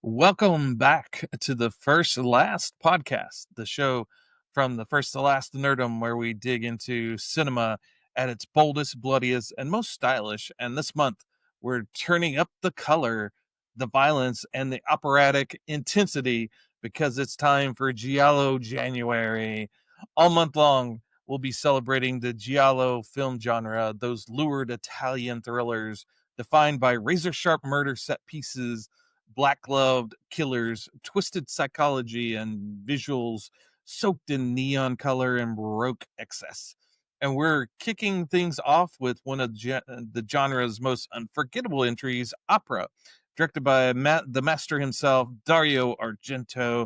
Welcome back to the First Last podcast, the show from the First to Last Nerdom, where we dig into cinema at its boldest, bloodiest, and most stylish. And this month, we're turning up the color, the violence, and the operatic intensity because it's time for Giallo January. All month long, we'll be celebrating the Giallo film genre, those lurid Italian thrillers defined by razor sharp murder set pieces, black gloved killers, twisted psychology, and visuals soaked in neon color and baroque excess. And we're kicking things off with one of the genre's most unforgettable entries, opera, directed by the master himself, Dario Argento.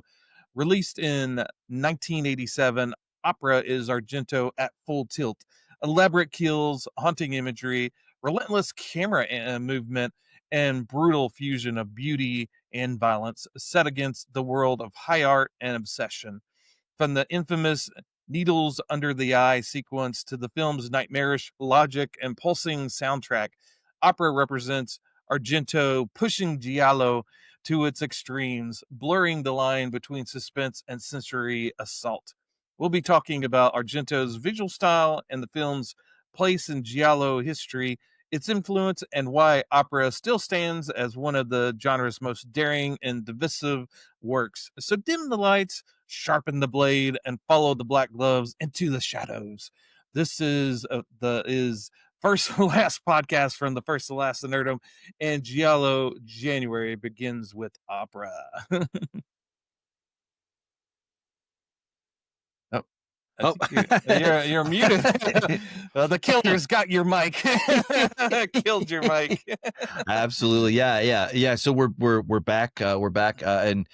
Released in 1987, opera is Argento at full tilt. Elaborate kills, haunting imagery, relentless camera movement, and brutal fusion of beauty and violence set against the world of high art and obsession. From the infamous needles under the eye sequence to the film's nightmarish logic and pulsing soundtrack, opera represents Argento pushing Giallo to its extremes, blurring the line between suspense and sensory assault. We'll be talking about Argento's visual style and the film's place in Giallo history, its influence, and why opera still stands as one of the genre's most daring and divisive works. So dim the lights, sharpen the blade, and follow the black gloves into the shadows. This is first to last podcast from the First to Last Nerdom, and Giallo January begins with opera. Oh, I Oh, think you're muted. The killer's got your mic. Killed your mic. absolutely. Yeah. So we're back. And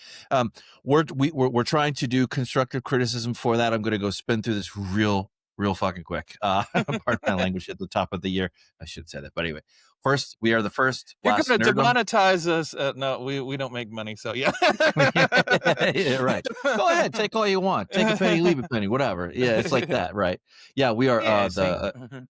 we're trying to do constructive criticism for that. I'm going to go spin through this real fucking quick. Pardon my language at the top of the year. I should say that, but anyway. First, we are the first. You're Last going to Nerdom. demonetize us. No, we don't make money, so yeah. Yeah, right. Go ahead, take all you want. Take a penny, leave a penny, whatever. Yeah, it's like that, right? Yeah, we are the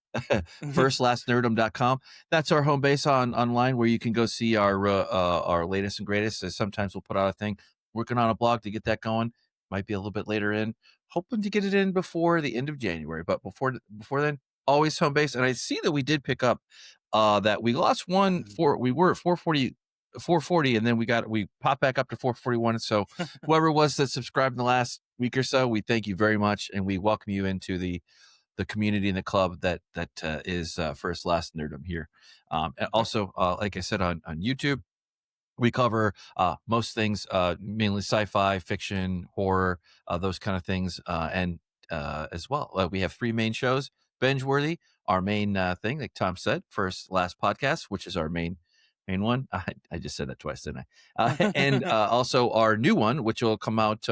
firstlastnerdom.com. That's our home base online where you can go see our latest and greatest. Sometimes we'll put out a thing. Working on a blog to get that going. Might be a little bit later in. Hoping to get it in before the end of January, but before then, always home base. And I see that we did pick up that we lost we were at 440 and then we popped back up to 441. So whoever was that subscribed in the last week or so, we thank you very much, and we welcome you into the community and the club that is First Last Nerdom here. And also, like I said, on YouTube, we cover most things, mainly sci-fi, fiction, horror, those kind of things, and as well. We have three main shows: Binge-worthy, our main thing, like Tom said, First Last Podcast, which is our main one. I just said that twice, didn't I? And also our new one, which will come out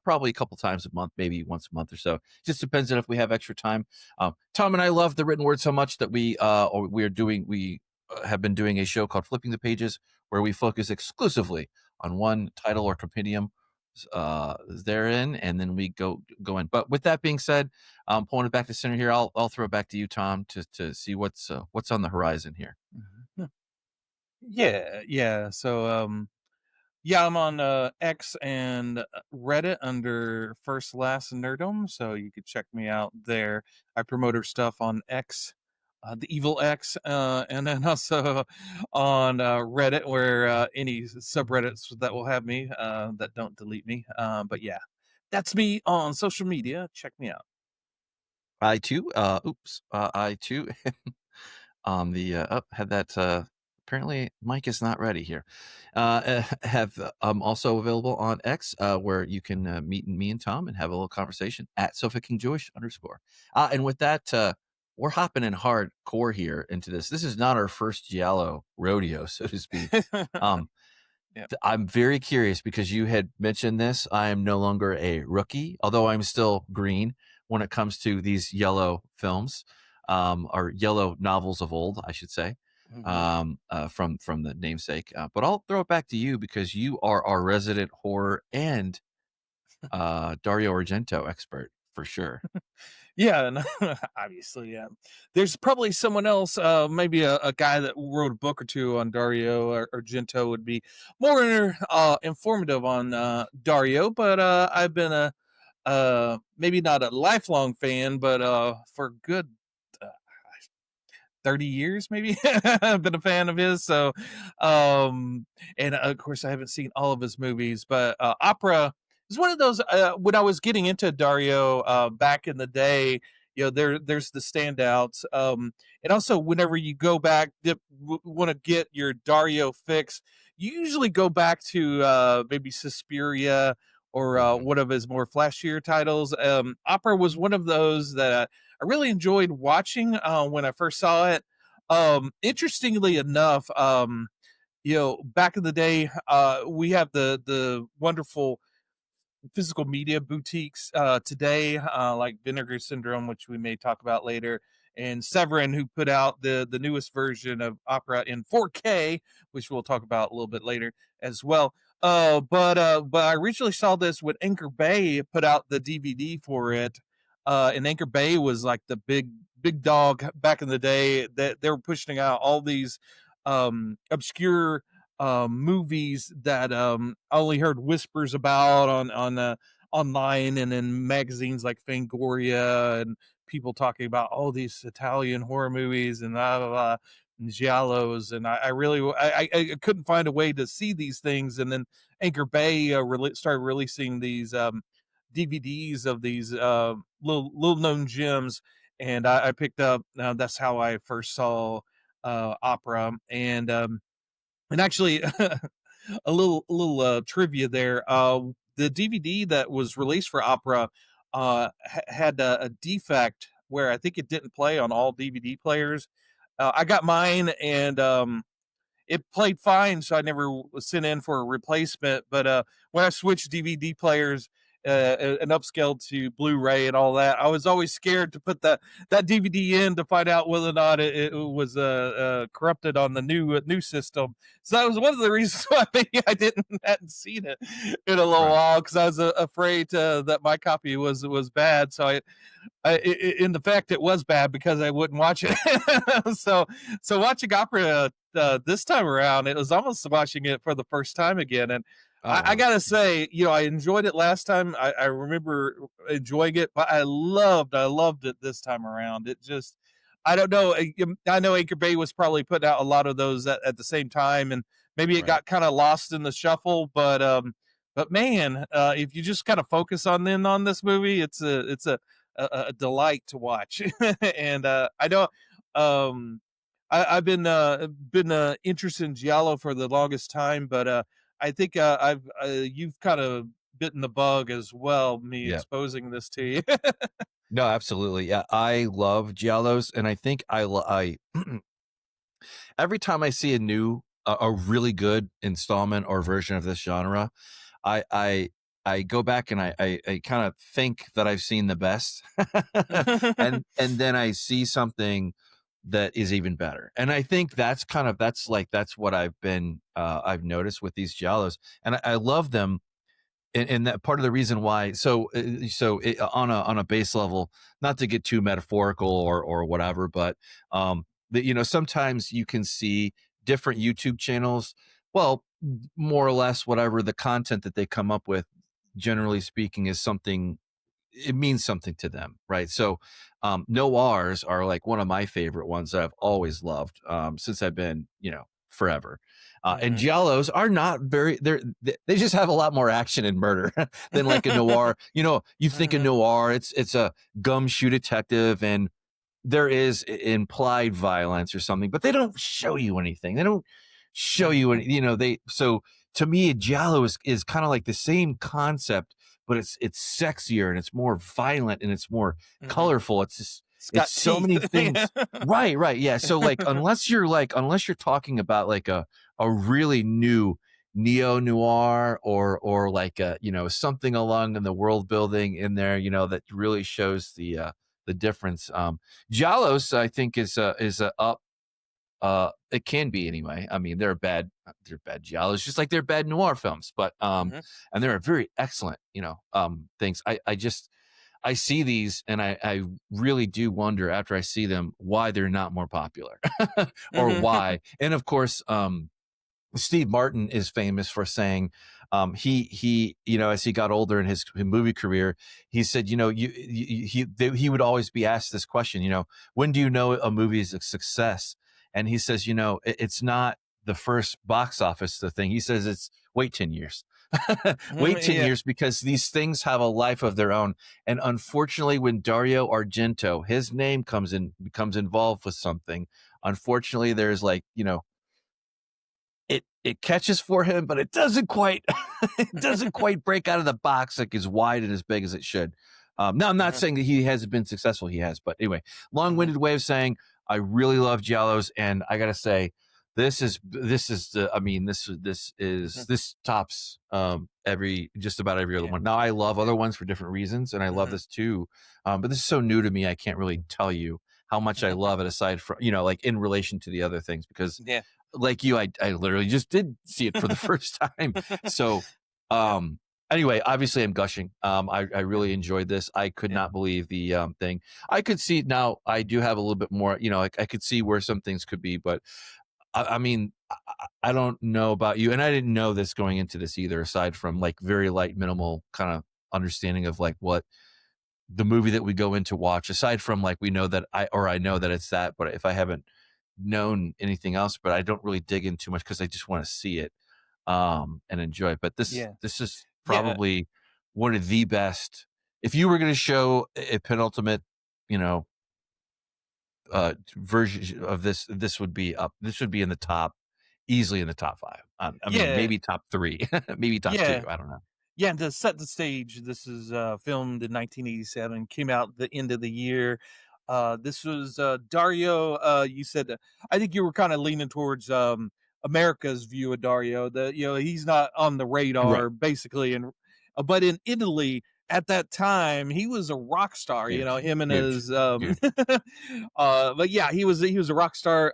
probably a couple times a month, maybe once a month or so. Just depends on if we have extra time. Tom and I love the written word so much that we have been doing a show called Flipping the Pages, where we focus exclusively on one title or compendium therein, and then we go in. But with that being said, pulling it back to center here, I'll throw it back to you, Tom, to see what's on the horizon here. Yeah. So yeah, I'm on X and Reddit under First Last Nerdom, so you could check me out there. I promote our stuff on X, the evil X, and then also on Reddit, where any subreddits that will have me that don't delete me. But yeah, that's me on social media. Check me out. I too, had that. Apparently, Mike is not ready here. Have also available on X, where you can meet me and Tom and have a little conversation at SofaKingJewish_. And with that, we're hopping in hardcore here into this. This is not our first Giallo rodeo, so to speak. Yep. I'm very curious because you had mentioned this. I am no longer a rookie, although I'm still green when it comes to these yellow films, or yellow novels of old, I should say, from the namesake. But I'll throw it back to you because you are our resident horror and Dario Argento expert for sure. Yeah, and obviously, yeah. There's probably someone else, maybe a guy that wrote a book or two on Dario Argento would be more informative on Dario, but I've been maybe not a lifelong fan, but for good uh, 30 years maybe I've been a fan of his. So and of course I haven't seen all of his movies, but Opera is one of those when I was getting into Dario back in the day, there's the standouts. And also whenever you go back want to get your Dario fix, you usually go back to maybe Suspiria or Mhm. one of his more flashier titles. Opera was one of those that I really enjoyed watching when I first saw it. Interestingly enough, back in the day, we have the wonderful physical media boutiques today, like Vinegar Syndrome, which we may talk about later, and Severin, who put out the newest version of Opera in 4K, which we'll talk about a little bit later as well. But I originally saw this when Anchor Bay put out the DVD for it, and Anchor Bay was like the big dog back in the day. That they were pushing out all these obscure movies that I only heard whispers about on online and in magazines like Fangoria, and people talking about all these Italian horror movies and blah, blah, blah, and Giallos. And I really I couldn't find a way to see these things. And then Anchor Bay started releasing these DVDs of these little known gems, and I picked up. That's how I first saw Opera, and actually, a little trivia there. The DVD that was released for Opera had a defect where I think it didn't play on all DVD players. I got mine, and it played fine, so I never was sent in for a replacement. But when I switched DVD players and upscaled to Blu-ray and all that, I was always scared to put that DVD in to find out whether or not it was corrupted on the new system. So that was one of the reasons why maybe I hadn't seen it in a little Right. while, because I was afraid that my copy was bad. So in the fact it was bad because I wouldn't watch it. So watching Opera this time around, it was almost watching it for the first time again. And Oh, I wow. gotta say, I enjoyed it last time. I remember enjoying it, but I loved it this time around. It just, I don't know. I know Anchor Bay was probably putting out a lot of those at the same time, and maybe it Right. got kind of lost in the shuffle. But man, if you just kind of focus on this movie, it's a delight to watch. And I know um, I've been interested in Giallo for the longest time, but I think I've you've kind of bitten the bug as well, me Yeah. exposing this to you. No, absolutely. Yeah, I love giallos, and I think I every time I see a really good installment or version of this genre, I I I go back and I kind of think that I've seen the best, and then I see something that is even better. And I think that's what I've noticed with these giallos, and I love them. And that part of the reason why, on a base level, not to get too metaphorical or whatever, but sometimes you can see different YouTube channels. Well, more or less, whatever the content that they come up with, generally speaking, is something, it means something to them, right? So, noirs are like one of my favorite ones that I've always loved, since I've been, forever. And Hmm. giallos are not they just have a lot more action and murder than like a noir. You think a Hmm. noir, it's a gumshoe detective, and there is implied violence or something, but they don't show you anything. They don't show you any, so to me, Giallo is kind of like the same concept, but it's sexier and it's more violent and it's more Hmm. colorful. It's just, It's it's got so teeth. many Yeah. things. Right, right. Yeah. So like unless you're talking about like a really new neo noir or like something along in the world building in there, that really shows the difference. Giallos, I think, is a up. It can be anyway. I mean, they're bad giallos, just like they're bad noir films. But Hmm. and they're very excellent, things. I see these and I really do wonder after I see them why they're not more popular or why. And of course, Steve Martin is famous for saying, he, as he got older in his movie career, he said, he would always be asked this question, when do you know a movie is a success? And he says, it's not the first box office, the thing. He says it's wait 10 years. Wait 10 Yeah. years because these things have a life of their own. And unfortunately, when Dario Argento, his name becomes involved with something, unfortunately, there's like, it catches for him, but it doesn't quite it doesn't quite break out of the box like as wide and as big as it should. Now I'm not saying that he hasn't been successful. He has, but anyway, long-winded way of saying I really love Giallos, and I gotta say, this tops just about every other Yeah. one. Now I love other ones for different reasons, and I love this too. But this is so new to me, I can't really tell you how much I love it aside from, like in relation to the other things, because Yeah. like you, I literally just did see it for the first time. So, Yeah. anyway, obviously I'm gushing. I Yeah. really enjoyed this. I could Yeah. not believe the thing. I could see now. I do have a little bit more. I could see where some things could be, but I mean, I don't know about you, and I didn't know this going into this either. Aside from like very light, minimal kind of understanding of like what the movie that we go in to watch, aside from like we know that I know that it's that, but if I haven't known anything else, but I don't really dig in too much because I just want to see it and enjoy it. But Yeah. this is Yeah. probably one of the best. If you were going to show a penultimate, you know, version of this would be up. This would be in the top, easily in the top five. I mean, Yeah. maybe top three, maybe top two. Yeah. I don't know. Yeah, and to set the stage, this is filmed in 1987, came out the end of the year. This was Dario. You said, I think you were kind of leaning towards America's view of Dario. He's not on the Right. radar basically, and but in Italy at that time, he was a rock star. Huge, Him and huge, his. huge. But yeah, he was a rock star.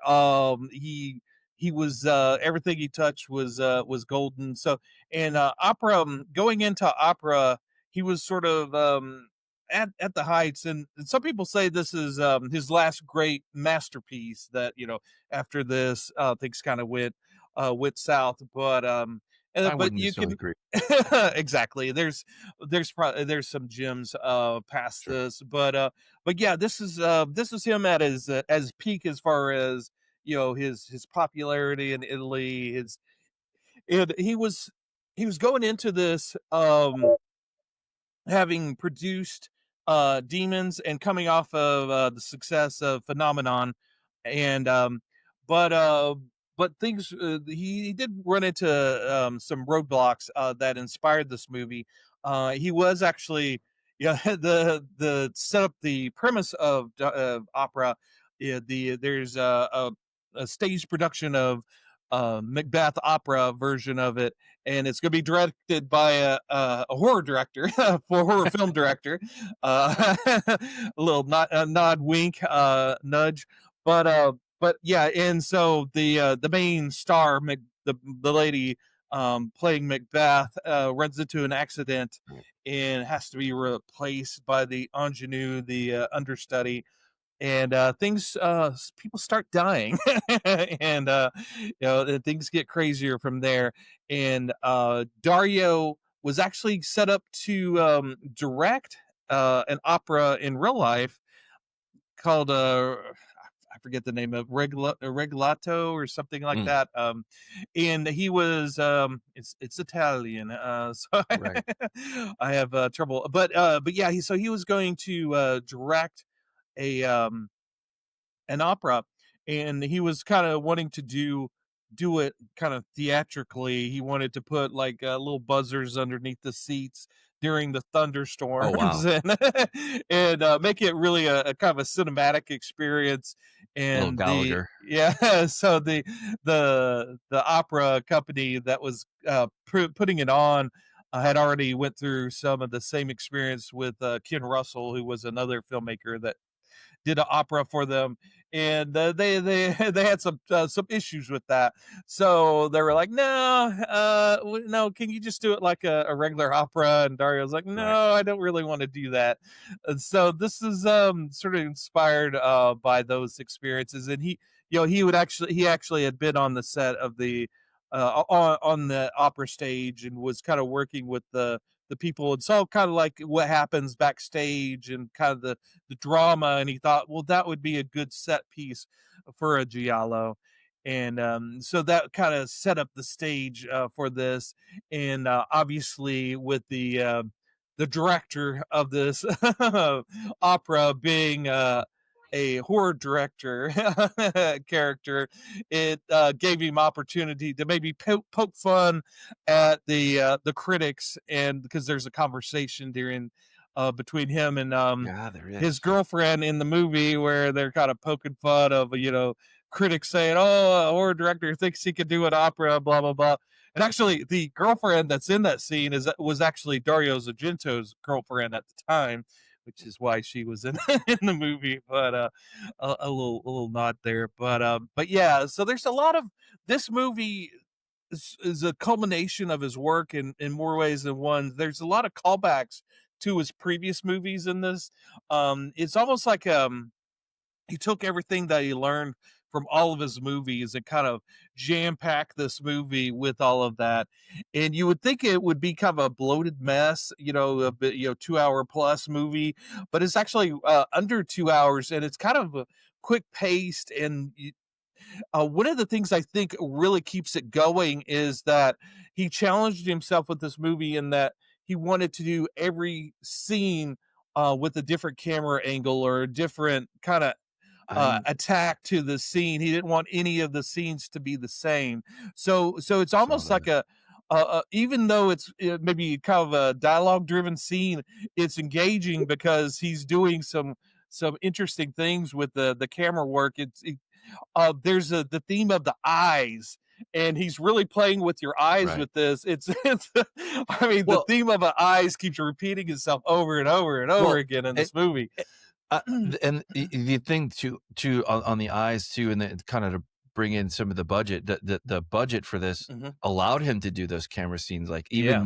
He was everything he touched was golden. So and opera, going into opera, he was sort of at the heights, and some people say this is his last great masterpiece. That after this, things kind of went south. I But wouldn't you necessarily can agree. exactly. There's some gems past Sure. this, but yeah, this is him at his peak as far as his popularity in Italy. And he was going into this having produced Demons and coming off of the success of Phenomenon, and but uh but things he did run into some roadblocks that inspired this movie. He was actually yeah the set up the premise of opera. Yeah, there's a stage production of Macbeth opera version of it, and it's going to be directed by a horror director, for horror film director. A little nod, wink, nudge, but yeah, and so the main star, the lady playing Macbeth, runs into an accident and has to be replaced by the ingenue, the understudy, and things people start dying and things get crazier from there. And Dario was actually set up to direct an opera in real life called I forget the name of Reglato or something like Mm, that. And he was it's Italian, so right. I have trouble. But yeah, he was going to direct a an opera, and he was kind of wanting to do it kind of theatrically. He wanted to put like little buzzers underneath the seats during the Oh thunderstorms wow, and make it really a kind of a cinematic experience. little And the Gallagher. yeah, so the opera company that was putting it on had already went through some of the same experience with Ken Russell, who was another filmmaker that did an opera for them, and they had some issues with that. So they were like, no, no, can you just do it like a regular opera? And Dario was like, Right. no, I don't really want to do that. And so this is sort of inspired by those experiences. And he actually had been on the set of the on the opera stage and was kind of working with the people and saw kind of like what happens backstage and kind of the drama. And he thought, well, that would be a good set piece for a giallo. And so that kind of set up the stage for this. And obviously, with the director of this opera being a horror director character, it gave him opportunity to maybe poke fun at the critics, and because there's a conversation during between him and Yeah, there his is. Yeah. girlfriend in the movie where they're kind of poking fun of critics saying, "Oh, a horror director thinks he could do an opera," blah blah blah. And actually, the girlfriend that's in that scene was actually Dario Argento's girlfriend at the time, which is why she was in in the movie. But a little nod there. But yeah, so there's a lot of this movie is a culmination of his work in more ways than one. There's a lot of callbacks to his previous movies in this. It's almost like he took everything that he learned from all of his movies and kind of jam packed this movie with all of that. And you would think it would be kind of a bloated mess, a bit, 2 hour plus movie, but it's actually under 2 hours, and it's kind of a quick paced. And one of the things I think really keeps it going is that he challenged himself with this movie in that he wanted to do every scene with a different camera angle or a different kind of I attack to the scene. He didn't want any of the scenes to be the same. So it's saw almost like that. even though it's maybe kind of a dialogue driven scene, it's engaging because he's doing some interesting things with the camera work. There's the theme of the eyes, and he's really playing with your eyes Right. with this. It's I mean, the Well, theme of the eyes keeps repeating itself over and over and over well, again in it, this movie. and the thing to on the eyes too, and the, kind of to bring in some of the budget, the budget for this Mhm. allowed him to do those camera scenes like Yeah.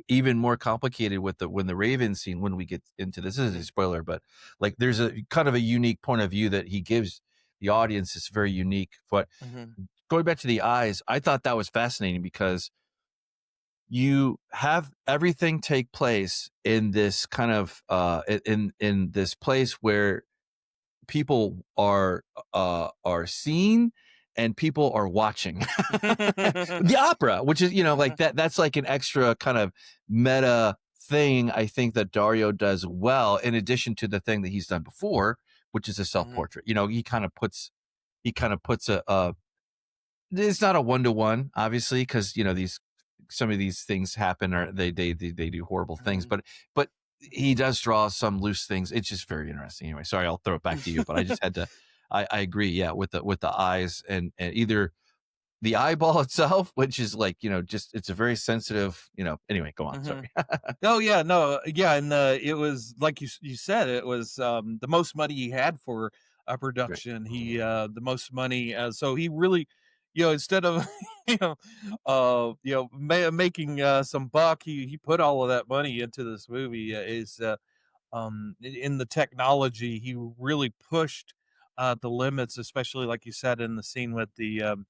even more complicated with the when the Raven scene. When we get into this is a Mhm. spoiler, but like there's a kind of a unique point of view that he gives the audience. It's very unique. But Mhm. going back to the eyes, I thought that was fascinating because you have everything take place in this kind of in this place where people are seen and people are watching. The opera, which is, like that's like an extra kind of meta thing I think that Dario does well, in addition to the thing that he's done before, which is a Mhm. self-portrait. He kind of puts a it's not a one-to-one, obviously, because these some of these things happen, or they do horrible things, Mhm. but he does draw some loose things. It's just very interesting. Anyway, sorry, I'll throw it back to you, but I just had to. I agree, yeah, with the eyes, and either the eyeball itself, which is like just it's a very sensitive. Anyway, go on. Mhm. Sorry. Oh yeah, no, yeah, and it was like you said, it was the most money he had for a Right. production. He the most money, so he really, instead of making some buck, he put all of that money into this movie. Is in the technology, he really pushed the limits, especially like you said in the scene with the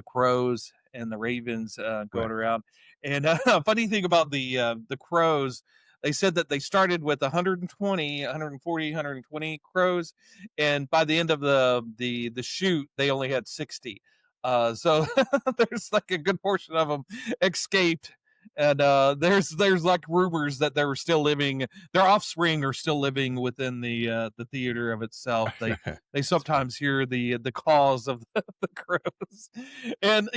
crows and the ravens going Right. around. And funny thing about the crows, they said that they started with 120, 140, 120 crows, and by the end of the shoot, they only had 60. So there's like a good portion of them escaped, and there's like rumors that they were still living, their offspring are still living within the theater of itself. They That's funny. sometimes hear the calls of the crows, and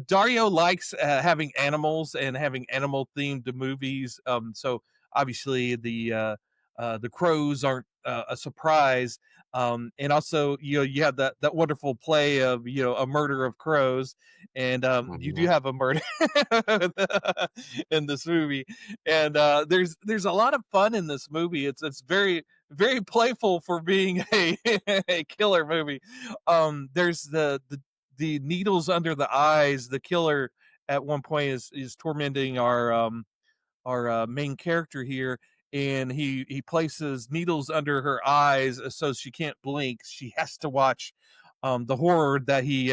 Dario likes having animals and having animal themed movies. So obviously the crows aren't a surprise. And also, you have that wonderful play of a murder of crows, and Oh, you do yeah. have a murder in this movie. And there's a lot of fun in this movie. It's very very playful for being a killer movie. There's the needles under the eyes. The killer at one point is tormenting our main character here, and he places needles under her eyes so she can't blink. She has to watch the horror that he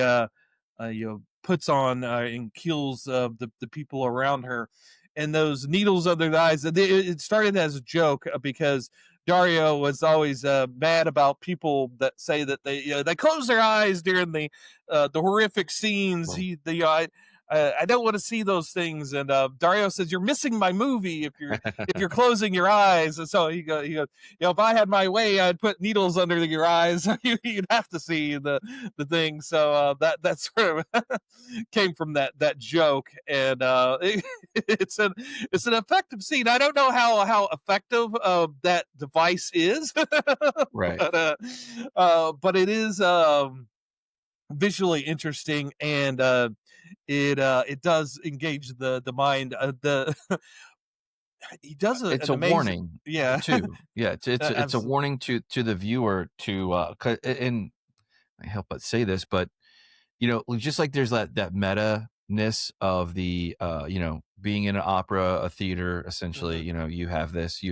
puts on and kills the people around her. And those needles under the eyes, it started as a joke because Dario was always mad about people that say that they close their eyes during the horrific scenes. I don't want to see those things. And Dario says, "You're missing my movie if you're closing your eyes." And so he goes, if I had my way, I'd put needles under your eyes. You'd have to see the thing. So that sort of came from that joke, and it's an effective scene. I don't know how effective that device is, Right. but it is visually interesting, and it does engage the mind. The He does It's an a amazing, warning, yeah. too. Yeah, it's a Absolutely. warning to the viewer to, and I help but say this, but, just like there's that meta-ness of the, being in an opera, a theater, essentially, Hmm. you have this,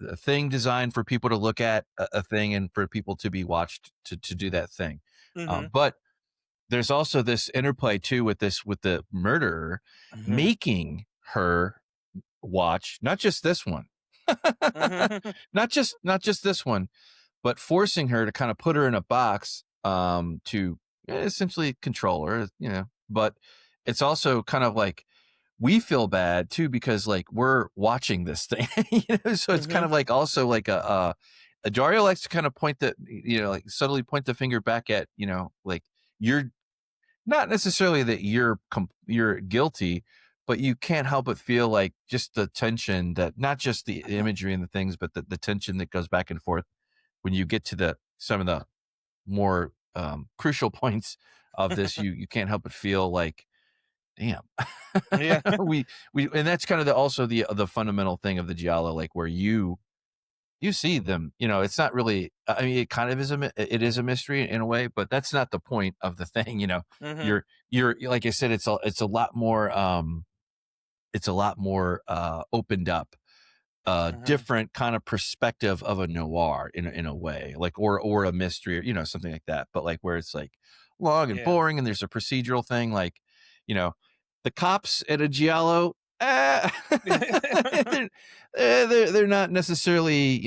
a thing designed for people to look at a thing and for people to be watched to do that thing. Hmm. But there's also this interplay too with the murderer Hmm. making her watch not just this one, Hmm. not just this one, but forcing her to kind of put her in a box to essentially control her, But it's also kind of like we feel bad too because like we're watching this thing, So it's kind Hmm. of like also like a Dario likes to kind of point the like subtly point the finger back at like you're not necessarily that you're guilty, but you can't help but feel like just the tension that not just the imagery and the things, but the tension that goes back and forth when you get to some of the more crucial points of this. You can't help but feel like, damn, Yeah. we and that's kind of also the fundamental thing of the Giallo, like where you see them, it's not really, I mean, it kind of is it is a mystery in a way, but that's not the point of the thing, Hmm. you're like I said, it's a lot more, opened up, Hmm. different kind of perspective of a noir in a way, like, or a mystery, or, something like that. But like where it's like long and Yeah. boring and there's a procedural thing, like, you know, the cops at a Giallo, eh, they're, they're not necessarily,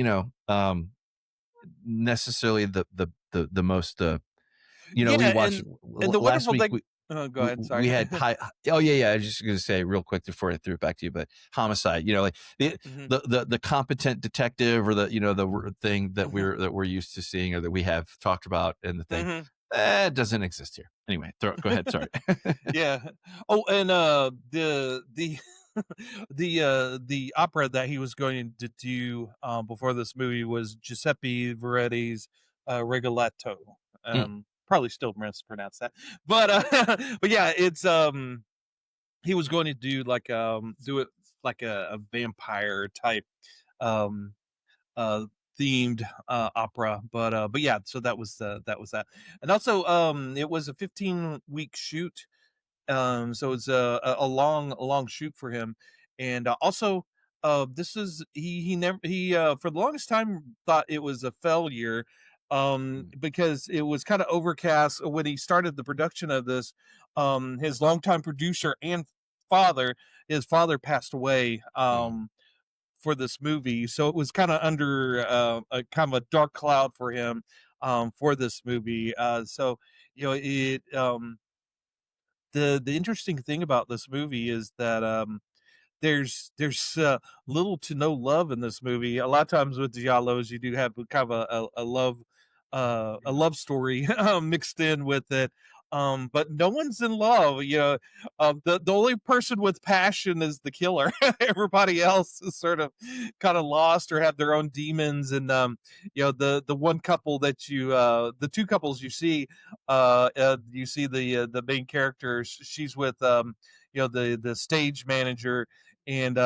necessarily the most, we Yeah, watched and the last wonderful week. thing. Oh, go We ahead. we Sorry. had high. Oh yeah. I was just gonna say real quick before I threw it back to you, but homicide. Like the Hmm. the competent detective, or the thing that Hmm. we're used to seeing, or that we have talked about in the thing, Hmm. that doesn't exist here. Anyway, go ahead. Sorry. Yeah. Oh, and the the opera that he was going to do before this movie was Giuseppe Verdi's Rigoletto. Mm, Probably still mispronounced that, but but yeah, it's he was going to do it like a vampire type um uh themed opera, but yeah, so that, and also it was a 15-week shoot, so it's a long shoot for him. And also this is he never he for the longest time thought it was a failure, mm, because it was kind of overcast when he started the production of this. His longtime producer and father his father passed away mm. for this movie, so it was kind of under a kind of a dark cloud for him for this movie. So it the interesting thing about this movie is that there's little to no love in this movie. A lot of times with Giallos, you do have kind of a love story mixed in with it. But no one's in love. The only person with passion is the killer. Everybody else is sort of kind of lost or have their own demons. And the one couple that the two couples you see the main character. She's with the stage manager, and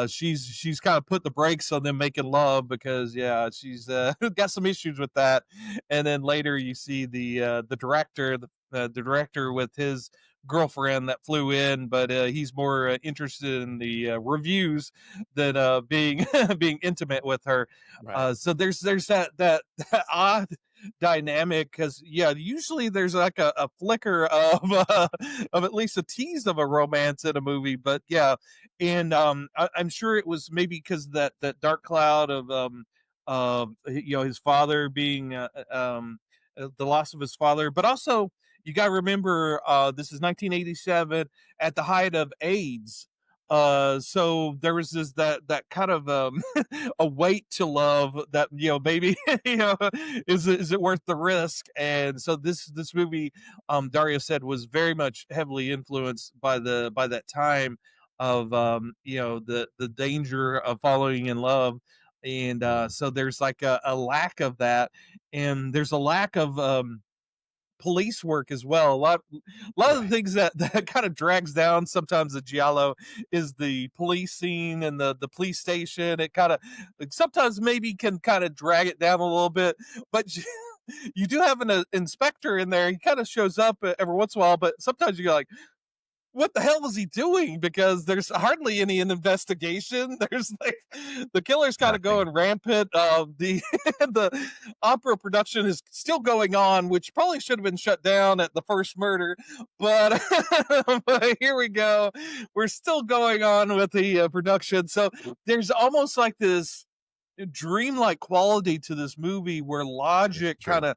she's kind of put the brakes on them making love because yeah, she's got some issues with that. And then later you see the director, the director with his girlfriend that flew in, but he's more interested in the reviews than being being intimate with her. Right. So there's that odd dynamic because yeah, usually there's like a flicker of at least a tease of a romance in a movie, but yeah, and I'm sure it was maybe because that dark cloud of his father being the loss of his father, but also you got to remember this is 1987 at the height of AIDS. So there was that kind of a weight to love that maybe is it worth the risk? And so this movie, Dario said, was very much heavily influenced by that time of the danger of falling in love. And so there's like a lack of that, and there's a lack of police work as well. A lot of the Right. things that kind of drags down sometimes the Giallo is the police scene and the police station. It kind of sometimes maybe can kind of drag it down a little bit, but you do have an inspector in there. He kind of shows up every once in a while, but sometimes you go like, what the hell is he doing? Because there's hardly any in investigation. There's like the killer's kind of Nothing. going rampant. The the opera production is still going on, which probably should have been shut down at the first murder. But, but here we go. We're still going on with the production. So there's almost like this dreamlike quality to this movie where It's logic kind true. of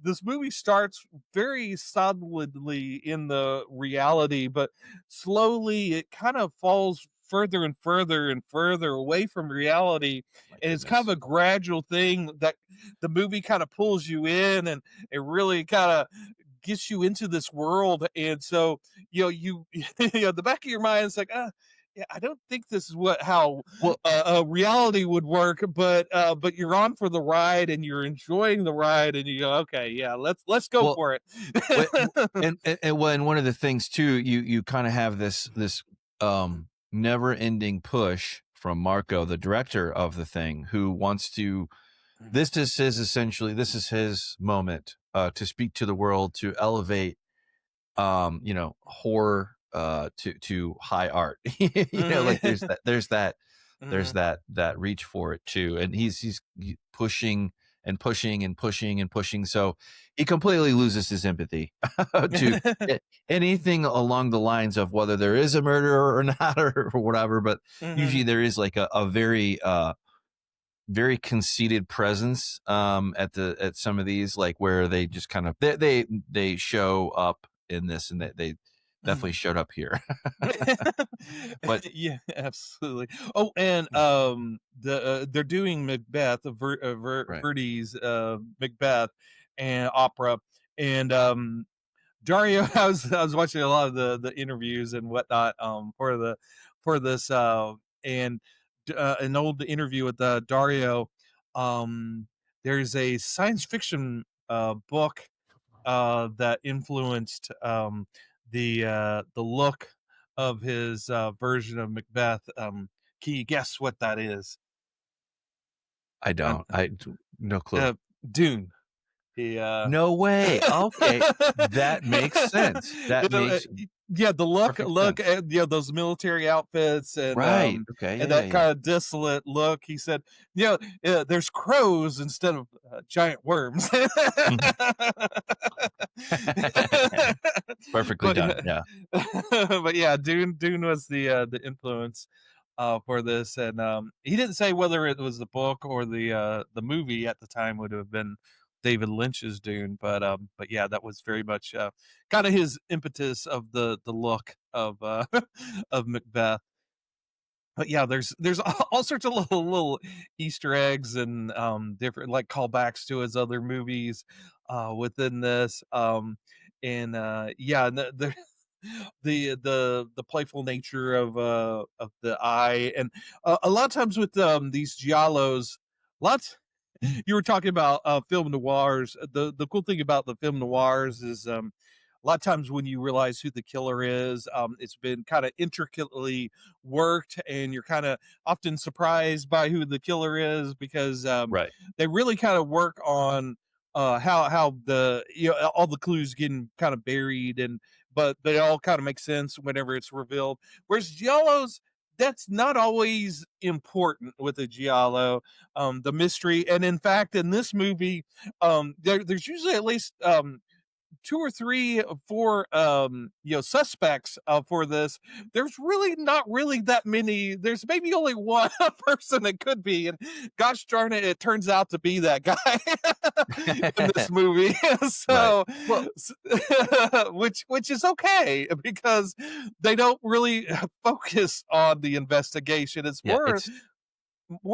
this movie starts very solidly in the reality, but slowly it kind of falls further and further and further away from reality. My And it's kind of goodness. a gradual thing that the movie kind of pulls you in, and it really kind of gets you into this world. And so the back of your mind is like, yeah, I don't think this is what how Well, reality would work, but you're on for the ride and you're enjoying the ride, and you go, okay, yeah, let's go well, for Wh- it. and when one of the things too, you kind of have this never ending push from Marco, the director of the thing, who wants to. This is his moment to speak to the world, to elevate horror to high art. Like there's Mhm. that reach for it too, and he's pushing and pushing and pushing and pushing, so he completely loses his empathy to anything along the lines of whether there is a murderer or not, or whatever. But usually Mhm. there is like a very very conceited presence at some of these, like where they just kind of they show up in this, and they definitely Mhm. showed up here. But Yeah, absolutely. Oh, and they're doing Macbeth, right. Verdi's Macbeth and opera, and Dario, I was watching a lot of the interviews and whatnot for this and an old interview with Dario. Um, there's a science fiction book that influenced the look of his version of Macbeth. Can you guess what that is? I Uh, don't. No clue. uh, Dune. He No way. Okay. That makes sense. That It'll, makes yeah, the perfect look sense. at those military outfits Right. Okay. and Yeah, that yeah, kind of desolate look. He said, there's crows instead of giant worms. yeah. Perfectly but done. Yeah. but yeah, Dune was the influence for this, and he didn't say whether it was the book or the movie at the time would have been David Lynch's Dune, but yeah, that was very much kind of his impetus of the look of of Macbeth. But yeah, there's all sorts of little Easter eggs and different like callbacks to his other movies within this. And yeah, and the playful nature of the eye, and a lot of times with these giallos, lots you were talking about film noirs. The cool thing about the film noirs is lot of times when you realize who the killer is, it's been kind of intricately worked, and you're kind of often surprised by who the killer is because Right. they really kind of work on how the all the clues getting kind of buried, and but they all kind of make sense whenever it's revealed. Whereas Giallo's, that's not always important with a Giallo, the mystery. And in fact, in this movie, there's usually at least two or three, four, suspects for this. There's really not really that many. There's maybe only one person that could be, and gosh darn it, it turns out to be that guy in this movie. Right. So, Well, which is okay because they don't really focus on the investigation. It's yeah, more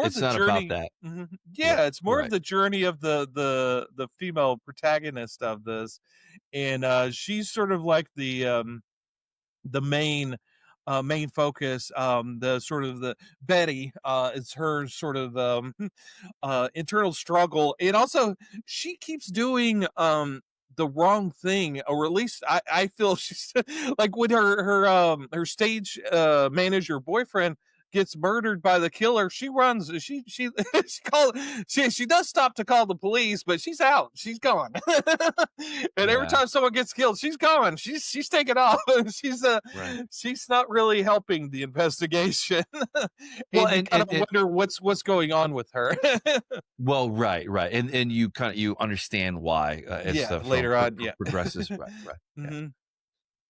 it's the not about journey. that. Mhm. Right. Yeah, it's more of Right. the journey of the female protagonist of this, and she's sort of like the main focus. The sort of the Betty is her sort of internal struggle, and also she keeps doing the wrong thing, or at least I feel she's like when her stage manager boyfriend gets murdered by the killer. She runs, she does stop to call the police, but she's out, she's gone. And every Yeah. time someone gets killed, she's gone, she's taken off. Right. She's not really helping the investigation. Well, And you kind of wonder what's going on with her. well, right, right, and you kind of you understand why as Yeah, the film later on, yeah. progresses. Right, right, yeah, Mhm.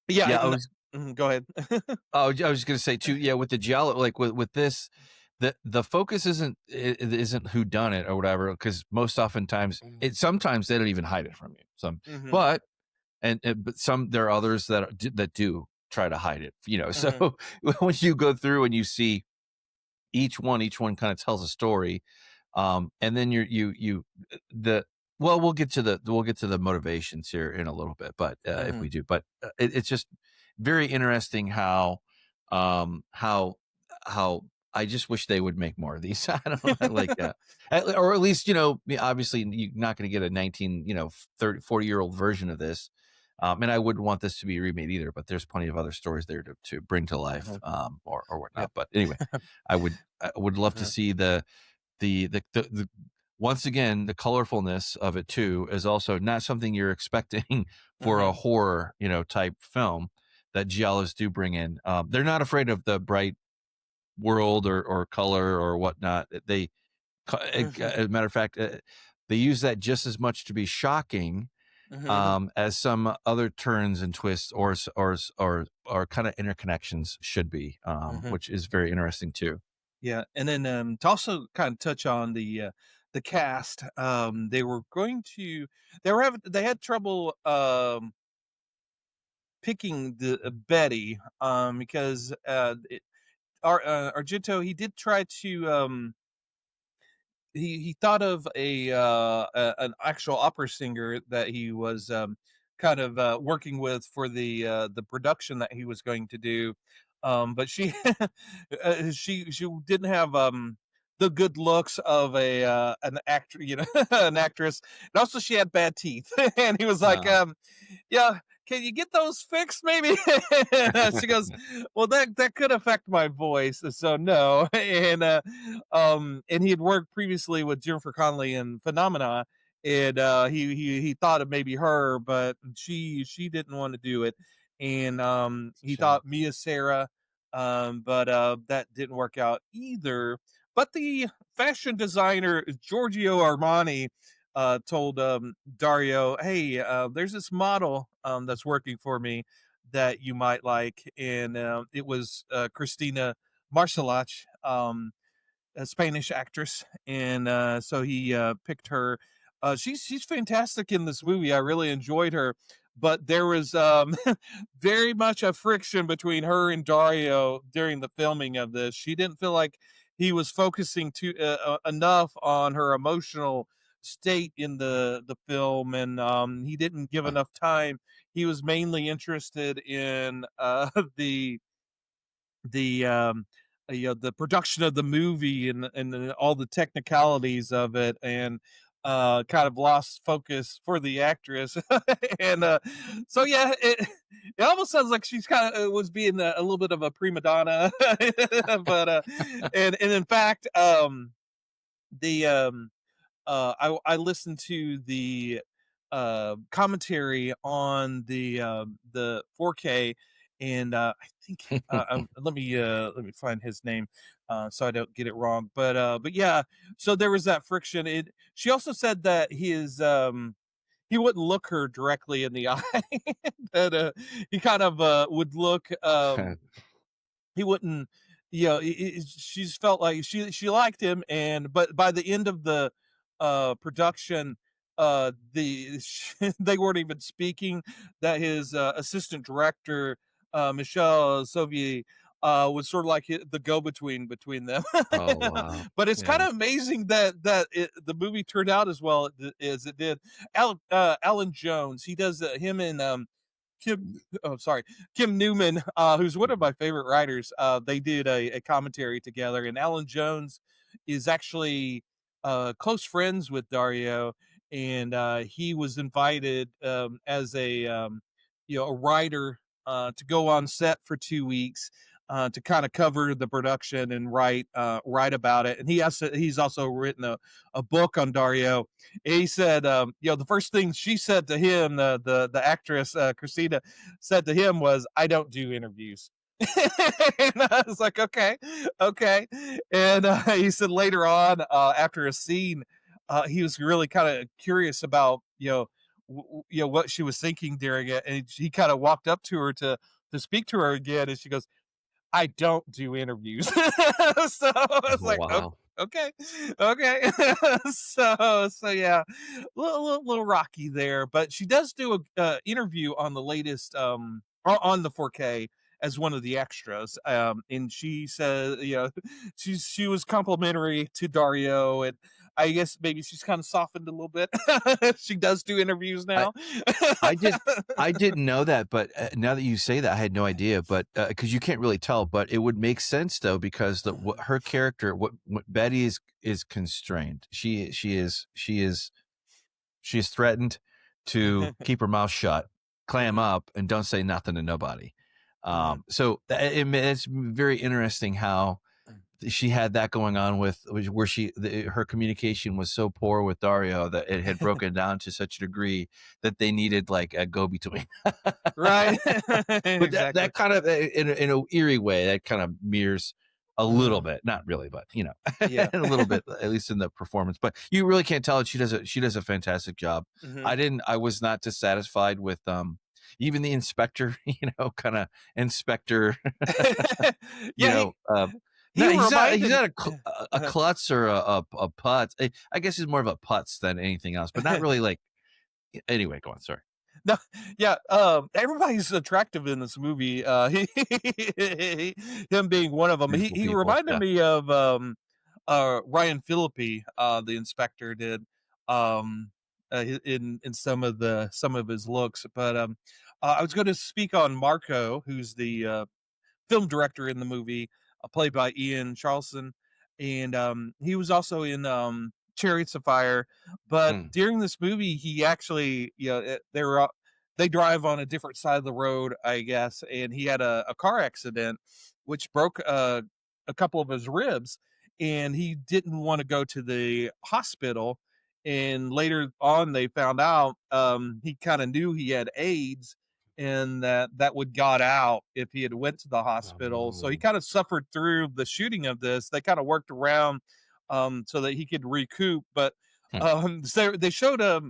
Yeah, yeah. and go ahead. I was going to say too. Yeah, with the Giallo, like with this, the focus isn't who done it or whatever, because most oftentimes Mhm, sometimes they don't even hide it from you. Some, mhm, but but some there are others that do try to hide it. So mhm, when you go through and you see each one kind of tells a story, and then the well, we'll get to the motivations here in a little bit, but if mhm, we do, but it's just very interesting how how I just wish they would make more of these. I don't know, like or at least obviously you're not going to get a 19 30 40-year old version of this. And I wouldn't want this to be remade either, but there's plenty of other stories there to bring to life, mhm. or Yep. whatnot. But anyway, I would love to Mhm, see the once again, the colorfulness of it too is also not something you're expecting for a mhm, horror, type film that giallos do bring in. They're not afraid of the bright world or color or whatnot. mhm, As a matter of fact, they use that just as much to be shocking, mhm, as some other turns and twists or kind of interconnections should be, mhm. which is very interesting too. Yeah, and then, to also kind of touch on the cast, they had trouble, picking the Betty, because, Argento, he did try to, he thought of an actual opera singer that he was kind of working with for the production that he was going to do, but she she didn't have the good looks of a an actor, an actress, and also she had bad teeth. And he was like, Uh, yeah, can you get those fixed maybe? She goes, well, that could affect my voice, so no. And he had worked previously with Jennifer Connelly in Phenomena, and he thought of maybe her, but she didn't want to do it. And it's a he shame. thought Mia Sarah, but that didn't work out either. But the fashion designer Giorgio Armani told Dario, "Hey, there's this model that's working for me that you might like," and it was Christina Marcelach, a Spanish actress, and so he picked her. She's fantastic in this movie. I really enjoyed her, but there was very much a friction between her and Dario during the filming of this. She didn't feel like he was focusing too enough on her emotional state in the film, and he didn't give Uh, enough time. He was mainly interested in the the production of the movie and all the technicalities of it, and kind of lost focus for the actress. And so yeah, it almost sounds like she's kind of was being a little bit of a prima donna. But and in fact, the I listened to the commentary on the 4K, and I think let me find his name so I don't get it wrong. But yeah, so there was that friction. She also said that he wouldn't look her directly in the eye. That he kind of would look he wouldn't, she's felt like she liked him, and but by the end of the production, they weren't even speaking. That his assistant director, Michelle Soviet, was sort of like the go-between between them. Oh, wow. But it's kind Yeah. of amazing the movie turned out as well as it did. Alan Jones, he does him and Kim, oh sorry, Kim Newman, who's one of my favorite writers. They did a commentary together, and Alan Jones is actually close friends with Dario, and he was invited as a writer to go on set for 2 weeks. To kind of cover the production and write about it, and he's also written a book on Dario. He said, the first thing she said to him, the actress Christina said to him was, "I don't do interviews." And I was like, okay, okay. And he said later on, after a scene, he was really kind of curious about what she was thinking during it, and he kind of walked up to her to speak to her again, and she goes, I don't do interviews. So I was like, Wow. okay, okay. So yeah, little rocky there, but she does do a interview on the latest on the 4K as one of the extras. And she said, she was complimentary to Dario, and I guess maybe she's kind of softened a little bit. She does do interviews I now. I did I didn't know that, but now that you say that, I had no idea. But because you can't really tell, but it would make sense though, because what her character, what Betty is constrained. She is threatened to keep her mouth shut, clam Mhm, up, and don't say nothing to nobody. mhm. So it's very interesting how she had that going on with where her communication was so poor with Dario that it had broken down to such a degree that they needed like a go between. Right. But Exactly. that kind of in a eerie way that kind of mirrors a little Mhm. bit, not really, but Yeah. a little bit, at least in the performance. But you really can't tell it. She does a fantastic job. Mhm. I was not dissatisfied with even the inspector, kind of inspector, you Yeah, know, he no, he's reminded not a klutz or a putz. I guess he's more of a putz than anything else, but not really like. Anyway, go on. Sorry. no, yeah, everybody's attractive in this movie. Him being one of them. Beautiful He people. reminded Yeah. me of Ryan Phillippe, the inspector did in some of his looks. But I was going to speak on Marco, who's the film director in the movie, played by Ian Charleston, and he was also in Chariots of Fire. But Mm, during this movie, he actually, they drive on a different side of the road, I guess, and he had a car accident, which broke a couple of his ribs, and he didn't want to go to the hospital. And later on, they found out he kind of knew he had AIDS, and that would got out if he had went to the hospital. So he oh, kind of suffered through the shooting of this. They kind of worked around so that he could recoup. But hmm. so they showed a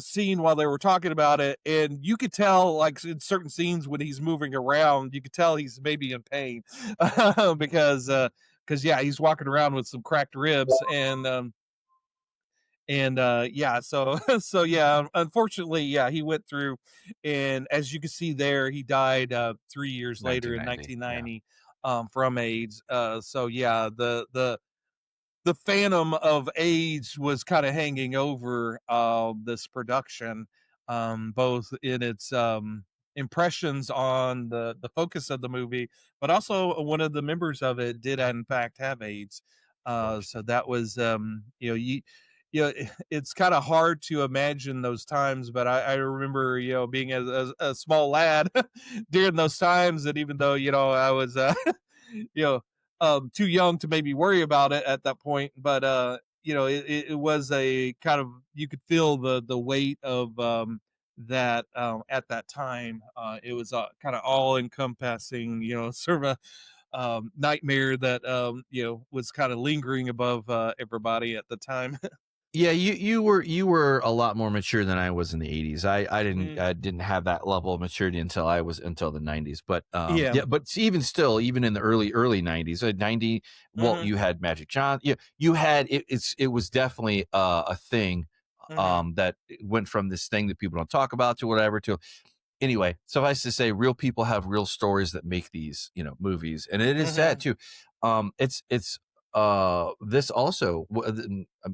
scene while they were talking about it, and you could tell, like in certain scenes when he's moving around, you could tell he's maybe in pain because yeah, he's walking around with some cracked ribs, and yeah, so so yeah, unfortunately, yeah, he went through, and as you can see there, he died 3 years later in 1990. Yeah. 1990 from AIDS. So yeah, the phantom of AIDS was kind of hanging over this production, both in its impressions on the focus of the movie, but also one of the members of it did in fact have AIDS. Of course. So that was it's kind of hard to imagine those times, but I remember, being a small lad during those times, and even though I was, you know, too young to maybe worry about it at that point, but it was a kind of, you could feel the weight of that at that time. It was kind of all encompassing, sort of a nightmare that was kind of lingering above everybody at the time. Yeah, you were a lot more mature than I was in the 80s. I didn't Mm, I didn't have that level of maturity until the 90s. But yeah. yeah, but even still, even in the early 90s, 90, well, Hmm. you had Magic John. You had it was definitely a thing Hmm. that went from this thing that people don't talk about to whatever to anyway, suffice to say, real people have real stories that make these, movies, and it is sad Hmm. too. It's this also.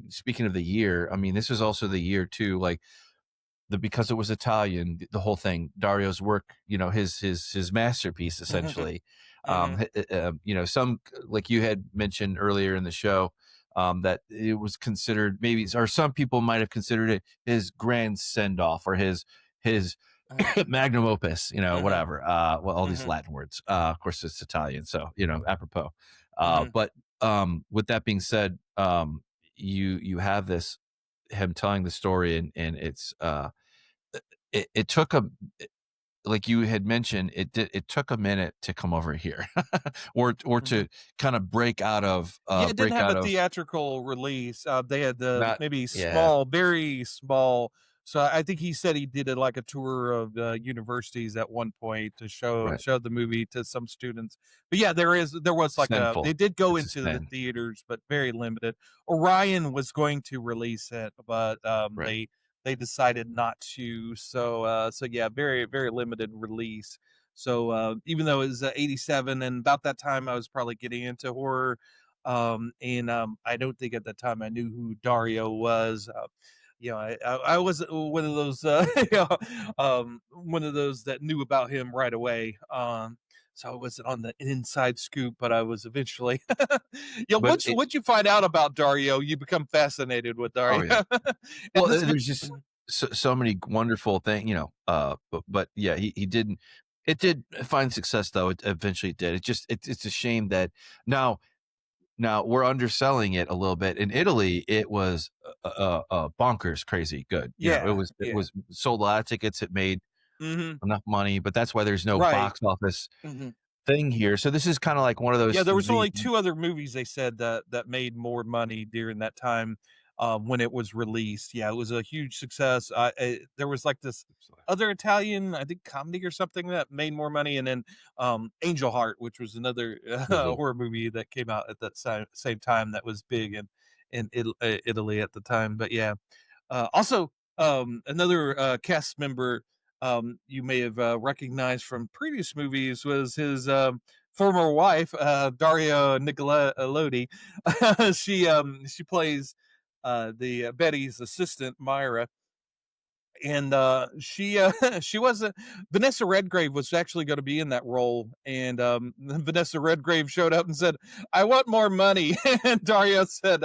Speaking of the year, I mean, this was also the year too. Like because it was Italian, the whole thing, Dario's work, his masterpiece Hmm. essentially. Hmm. Some like you had mentioned earlier in the show, that it was considered maybe, or some people might have considered it his grand send off or his Magnum opus, Hmm. whatever. Well, all these Hmm. Latin words. Of course, it's Italian, so apropos. Hmm. But with that being said, you have this him telling the story, and it's it took a like you had mentioned, it took a minute to come over here, or Hmm. to kind of Yeah, it didn't break have out a of theatrical release. They had the not maybe yeah small, very small. So I think he said he did it like a tour of universities at one point to show right show the movie to some students. But yeah, there was like a sinful. they did go It's a into the sin, theaters, but very limited. Orion was going to release it, but right? they decided not to. So yeah, very very limited release. So even though it was 87, and about that time I was probably getting into horror, and I don't think at the time I knew who Dario was. I was one of those, one of those that knew about him right away. So I wasn't on the inside scoop, but I was eventually. But Once you find out about Dario, you become fascinated with oh Dario. yeah. And Well, this, there's just so many wonderful things, but yeah, he didn't. It did find success though. It eventually did. It's a shame that now now we're underselling it a little bit. In Italy, it was bonkers, crazy good. It yeah, it yeah, was sold a lot of tickets. It made hmm, enough money, but that's why there's no right. box office Hmm. thing here. So this is kind of like one of Yeah, those there was only 2 other movies they said that made more money during that time, when it was released. Yeah, it was a huge success. There was, like, this other Italian, I think, comedy or something that made more money, and then, Angel Heart, which was another horror movie that came out at that same time that was big in Italy at the time. But yeah. Also, another cast member you may have recognized from previous movies was his former wife, Daria Nicolodi. She plays the Betty's assistant, Myra, and she she wasn't. Vanessa Redgrave was actually going to be in that role, and Vanessa Redgrave showed up and said, "I want more money," and Daria said,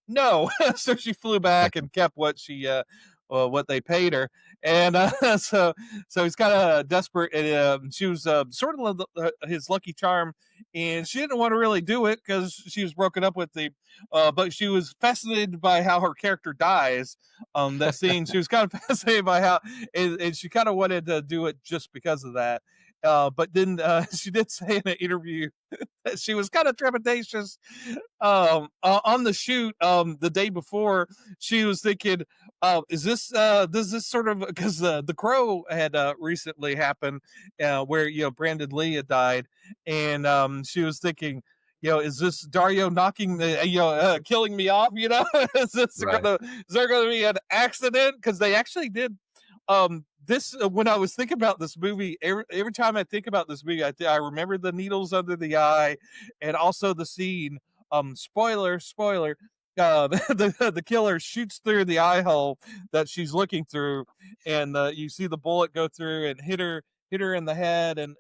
"No," so she flew back and kept what they paid her, and so he's kind of desperate, and she was sort of his lucky charm, and she didn't want to really do it because she was broken up with the, but she was fascinated by how her character dies, that scene. She was kind of fascinated by how, and she kind of wanted to do it just because of that. But then she did say in an interview that she was kind of trepidatious on the shoot the day before. She was thinking, is this does this sort of, because the Crow had recently happened, where Brandon Lee had died, and she was thinking, is this Dario knocking the, killing me off? Is this Right. gonna, is there gonna be an accident? Because they actually did. This when I was thinking about this movie, every time I think about this movie, I remember the needles under the eye, and also the scene. Spoiler. The killer shoots through the eye hole that she's looking through, and you see the bullet go through and hit hit her in the head and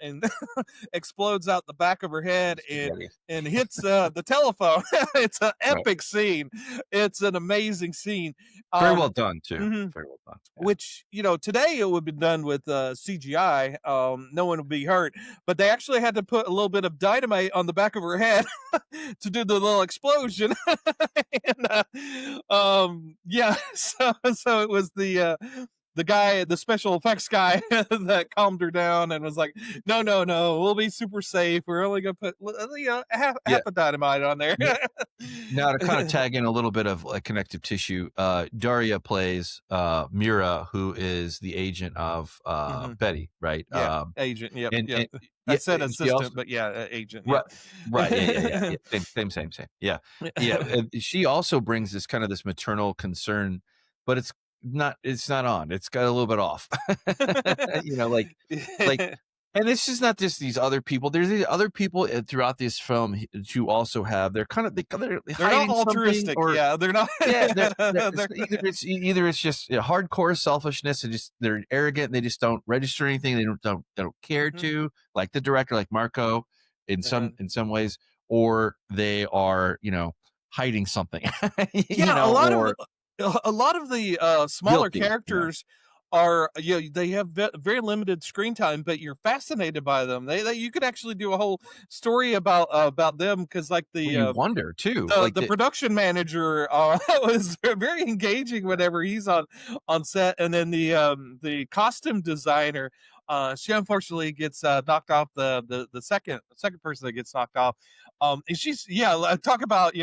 explodes out the back of her head Spaghetti. and hits the telephone. It's an Right. epic scene. It's an amazing scene. Very well done too. Mhm. Very well done. Yeah. Which, today it would be done with CGI. No one would be hurt, but they actually had to put a little bit of dynamite on the back of her head to do the little explosion. And, yeah, so it was the guy, the special effects guy, that calmed her down and was like, "No, no, no, we'll be super safe. We're only gonna put half Yeah. a dynamite on there." Now to kind of tag in a little bit of like connective tissue, Daria plays Mira, who is the agent of Hmm. Betty, right? Yeah, agent. Yep, And yep. I yeah, said she assistant, also but yeah, agent. right, Yep. right, yeah. Same. Yeah, yeah. And she also brings this kind of this maternal concern, but it's not on. It's got a little bit off, like and it's just not just these other people. There's these other people throughout this film who also have they're kind of they're They're not hiding something altruistic. or Yeah, they're not. yeah, They're, either it's just hardcore selfishness and just they're arrogant and they just don't register anything. They don't care Mhm. to like the director, like Marco, in Uh-huh. some ways, or they are hiding something, Yeah, or a lot of the smaller guilty. characters are, they have very limited screen time, but you're fascinated by them. They you could actually do a whole story about them, because like Well, you wonder too, the like the production manager was very engaging whenever he's on set, and then the costume designer, she unfortunately gets knocked off. The second person that gets knocked off, and she's, talk about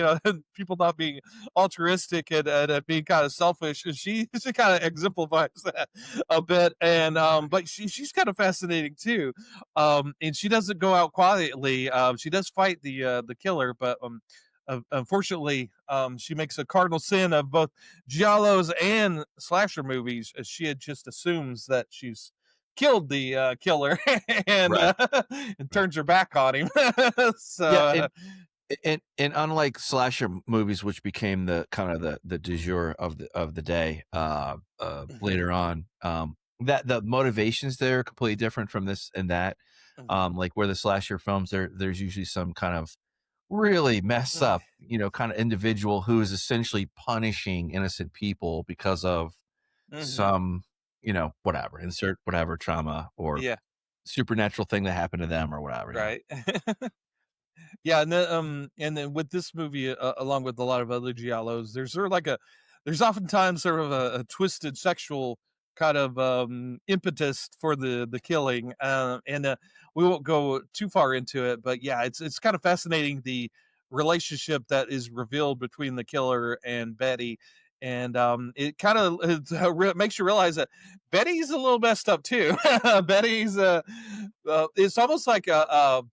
people not being altruistic and being kind of selfish, and she kind of exemplifies that a bit. And but she's kind of fascinating too. And she doesn't go out quietly. She does fight the killer, but unfortunately, she makes a cardinal sin of both giallos and slasher movies, as she had just assumes that she's killed the killer, and right, and right, turns her back on him. So yeah, and unlike slasher movies, which became the kind of the du jour of the day, mhm, later on, that the motivations there are completely different from this and that. mhm. Like where the slasher films, there's usually some kind of really mess up, kind of individual who is essentially punishing innocent people because of Mhm. some, whatever, insert whatever trauma or Yeah, supernatural thing that happened to them or whatever. right. Yeah, and then with this movie, along with a lot of other giallos, there's sort of like there's oftentimes sort of a twisted sexual kind of impetus for the killing, and we won't go too far into it, but yeah, it's kind of fascinating, the relationship that is revealed between the killer and Betty. And it kind of makes you realize that Betty's a little messed up too. Betty's it's almost like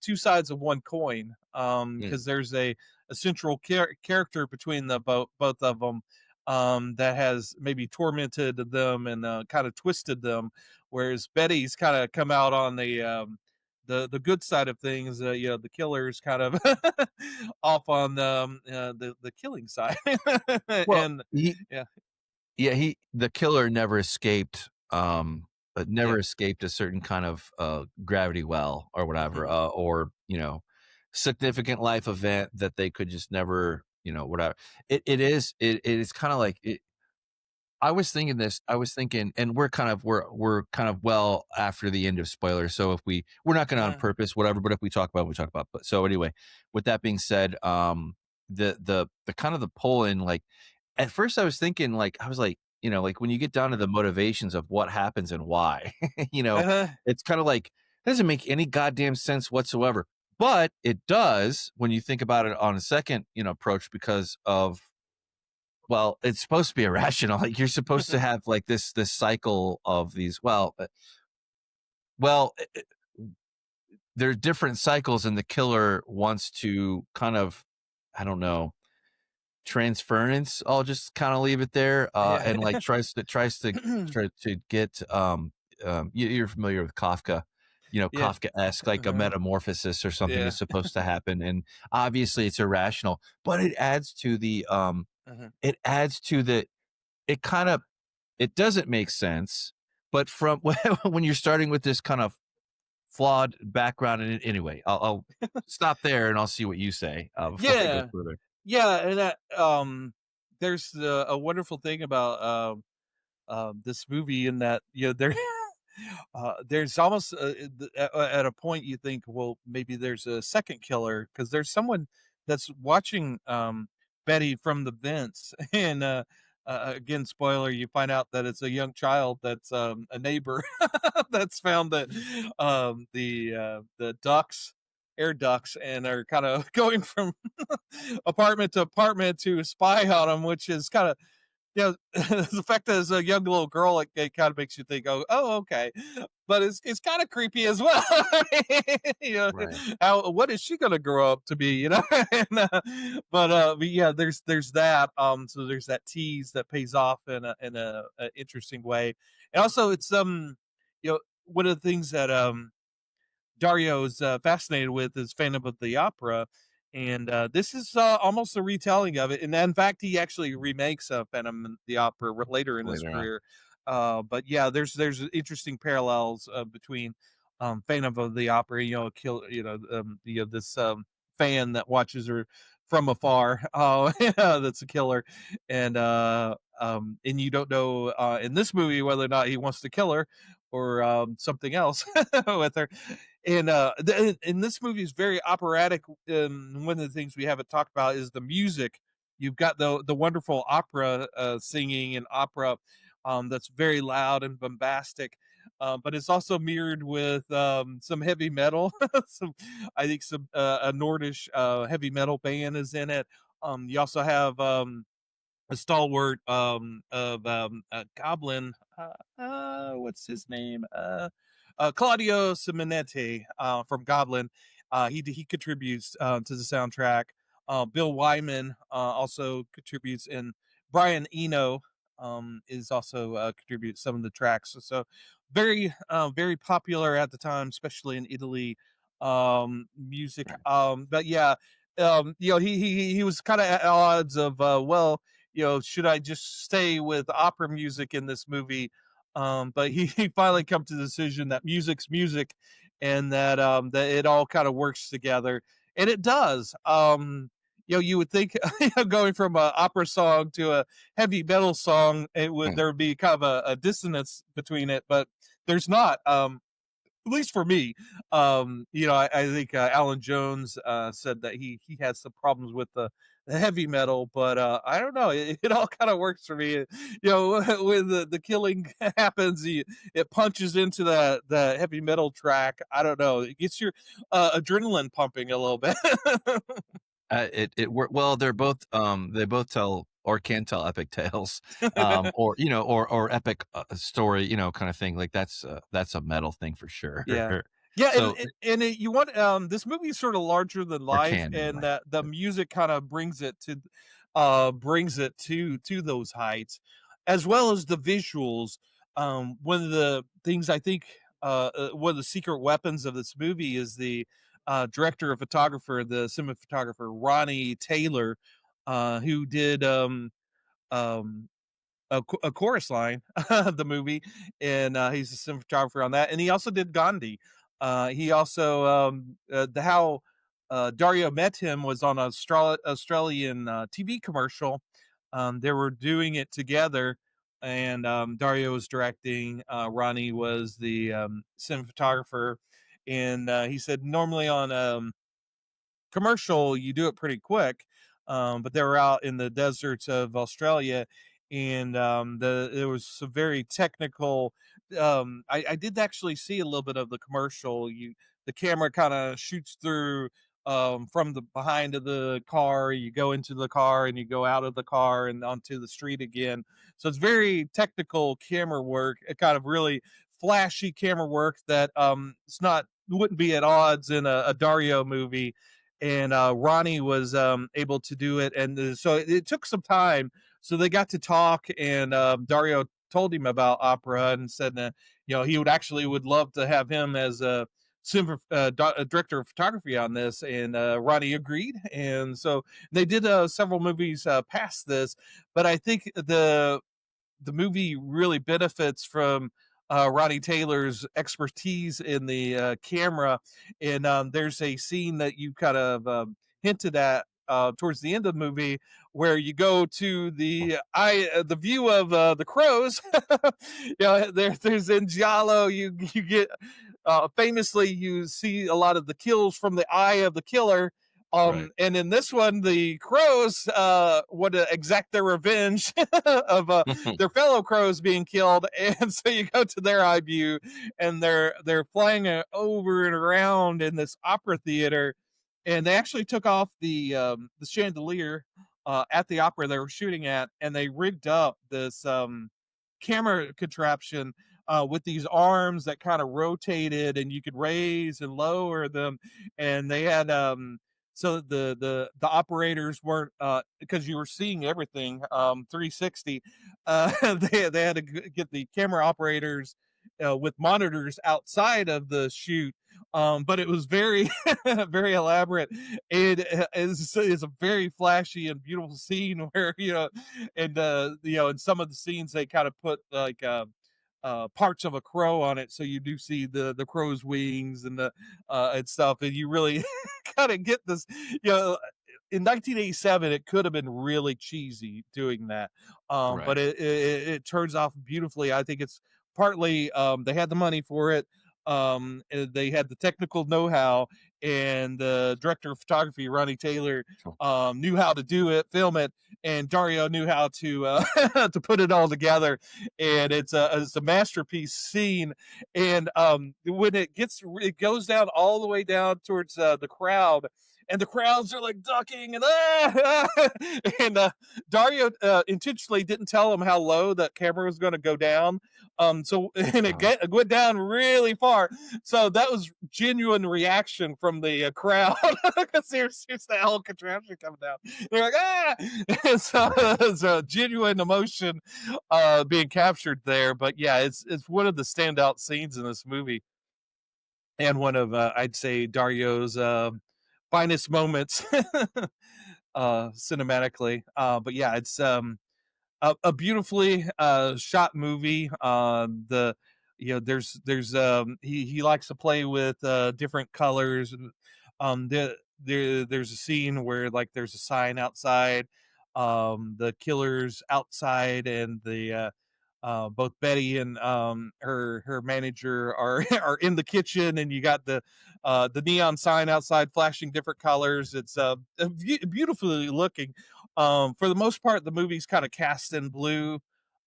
two sides of one coin, Mm. because there's a central character between the both of them, that has maybe tormented them and kind of twisted them, whereas Betty's kind of come out on the good side of things. The killer's kind of off on the killing side. Well, And yeah. yeah, the killer never escaped, Yeah. never escaped a certain kind of, gravity well or whatever, Mhm. or, significant life event that they could just never, whatever. It is kinda like I was thinking, and we're kind of well after the end of spoilers, so if we're not gonna on Mhm. purpose, whatever, but if we talk about it, we talk about it. But so anyway, with that being said, the kind of the pull in, like, at first I was thinking, like, I was like, like when you get down to the motivations of what happens and why, Uh-huh. it's kind of like, it doesn't make any goddamn sense whatsoever. But it does when you think about it on a second, approach because of, well, it's supposed to be irrational. Like you're supposed to have like this cycle of these. Well, there are different cycles, and the killer wants to kind of, I don't know, transference. I'll just kind of leave it there, Yeah. and like try to get. You're familiar with Kafka, Yeah. Kafka-esque, like a Uh-huh. metamorphosis or something Yeah. is supposed to happen, and obviously it's irrational, but it adds to the Uh-huh. it adds to the it kind of it doesn't make sense, but from when you're starting with this kind of flawed background. And anyway, I'll stop there and I'll see what you say before I go Yeah. further. Yeah, and there's a wonderful thing about this movie in that there there's almost at a point you think, well, maybe there's a second killer because there's someone that's watching Betty from the vents, and again, spoiler, you find out that it's a young child that's a neighbor that's found that the ducts air ducts and are kind of going from apartment to apartment to spy on them, which is kind of the fact that as a young little girl, it kind of makes you think, oh, okay, but it's kind of creepy as well. you know, Right. what is she going to grow up to be? But yeah, there's that. So there's that tease that pays off in a interesting way, and also it's one of the things that Dario is fascinated with is Phantom of the Opera, and this is almost a retelling of it. And in fact, he actually remakes Phantom of the Opera later in his Later on. career. But yeah, there's interesting parallels between Phantom of the Opera. This fan that watches her from afar. Yeah, that's a killer, and you don't know in this movie whether or not he wants to kill her or something else with her. And and this movie is very operatic. One of the things we haven't talked about is the music. You've got the wonderful opera singing and opera that's very loud and bombastic, but it's also mirrored with some heavy metal. I think some a Nordish heavy metal band is in it. You also have a stalwart of a goblin. What's his name? Claudio Simonetti from Goblin. He contributes to the soundtrack. Bill Wyman also contributes, and Brian Eno is also contributes some of the tracks. So very popular at the time, especially in Italy. Music. Right. But yeah, he was kind of at odds of well, should I just stay with opera music in this movie? But he finally come to the decision that music's music, and that it all kind of works together, and it does. You would think going from an opera song to a heavy metal song, there would be kind of a dissonance between it, but there's not. At least for me, I think Alan Jones said that he has some problems with the heavy metal, but I don't know. It all kind of works for me. When the killing happens, it punches into the heavy metal track. I don't know. It gets your adrenaline pumping a little bit. Well. They both tell or can tell epic tales, or epic story, kind of thing. Like that's a metal thing for sure. Yeah. Yeah, and So you want this movie is sort of larger than or life, can and anyway. that the music kind of brings it to those heights, as well as the visuals. One of the things I think one of the secret weapons of this movie is the director of photographer, the cinematographer Ronnie Taylor, who did um a chorus line, the movie, and he's a cinematographer on that. And he also did Gandhi. He also the how Dario met him was on an Australian TV commercial. They were doing it together, and Dario was directing. Ronnie was the cinematographer, and he said normally on commercial, you do it pretty quick. But they were out in the deserts of Australia, and there was some very technical. I did actually see a little bit of the commercial. The camera kind of shoots through from the behind of the car. You go into the car and you go out of the car and onto the street again. So it's very technical camera work. It kind of really flashy camera work that it's not wouldn't be at odds in a Dario movie, and Ronnie was able to do it, and so it took some time. So they got to talk, and Dario told him about opera and said that he would love to have him as a director of photography on this, and Ronnie agreed, and so they did several movies past this. But I think the movie really benefits from Ronnie Taylor's expertise in the camera. And there's a scene that you kind of hinted at towards the end of the movie where you go to the view of the crows. There's in Giallo, you get famously you see a lot of the kills from the eye of the killer. Right. And in this one, the crows want to exact their revenge of their fellow crows being killed, and so you go to their eye view, and they're flying over and around in this opera theater, and they actually took off the chandelier at the opera they were shooting at, and they rigged up this camera contraption with these arms that kind of rotated, and you could raise and lower them, and they had so the operators weren't because you were seeing everything 360. They had to get the camera operators with monitors outside of the shoot, but it was very very elaborate. It is a very flashy and beautiful scene where and in some of the scenes they kind of put like parts of a crow on it, so you do see the crow's wings and the and stuff, and you really kind of get this. In 1987, it could have been really cheesy doing that, but Right. it turns off beautifully. I think it's partly they had the money for it. They had the technical know-how, and the director of photography, Ronnie Taylor, knew how to do it, film it, and Dario knew how to to put it all together. And it's a masterpiece scene. And when it goes down all the way down towards the crowd, and the crowds are like ducking and and Dario intentionally didn't tell them how low that camera was going to go down. So and it went down really far. So that was genuine reaction from the crowd because there's the whole contraption coming down. They're like ah, and so it's a genuine emotion being captured there. But yeah, it's one of the standout scenes in this movie, and one of I'd say Dario's finest moments cinematically. But yeah, it's a beautifully shot movie. There's he likes to play with different colors. And there's a scene where like there's a sign outside, the killer's outside, and the both Betty and her manager are are in the kitchen, and you got the neon sign outside flashing different colors. It's beautifully looking. For the most part, the movie's kind of cast in blue,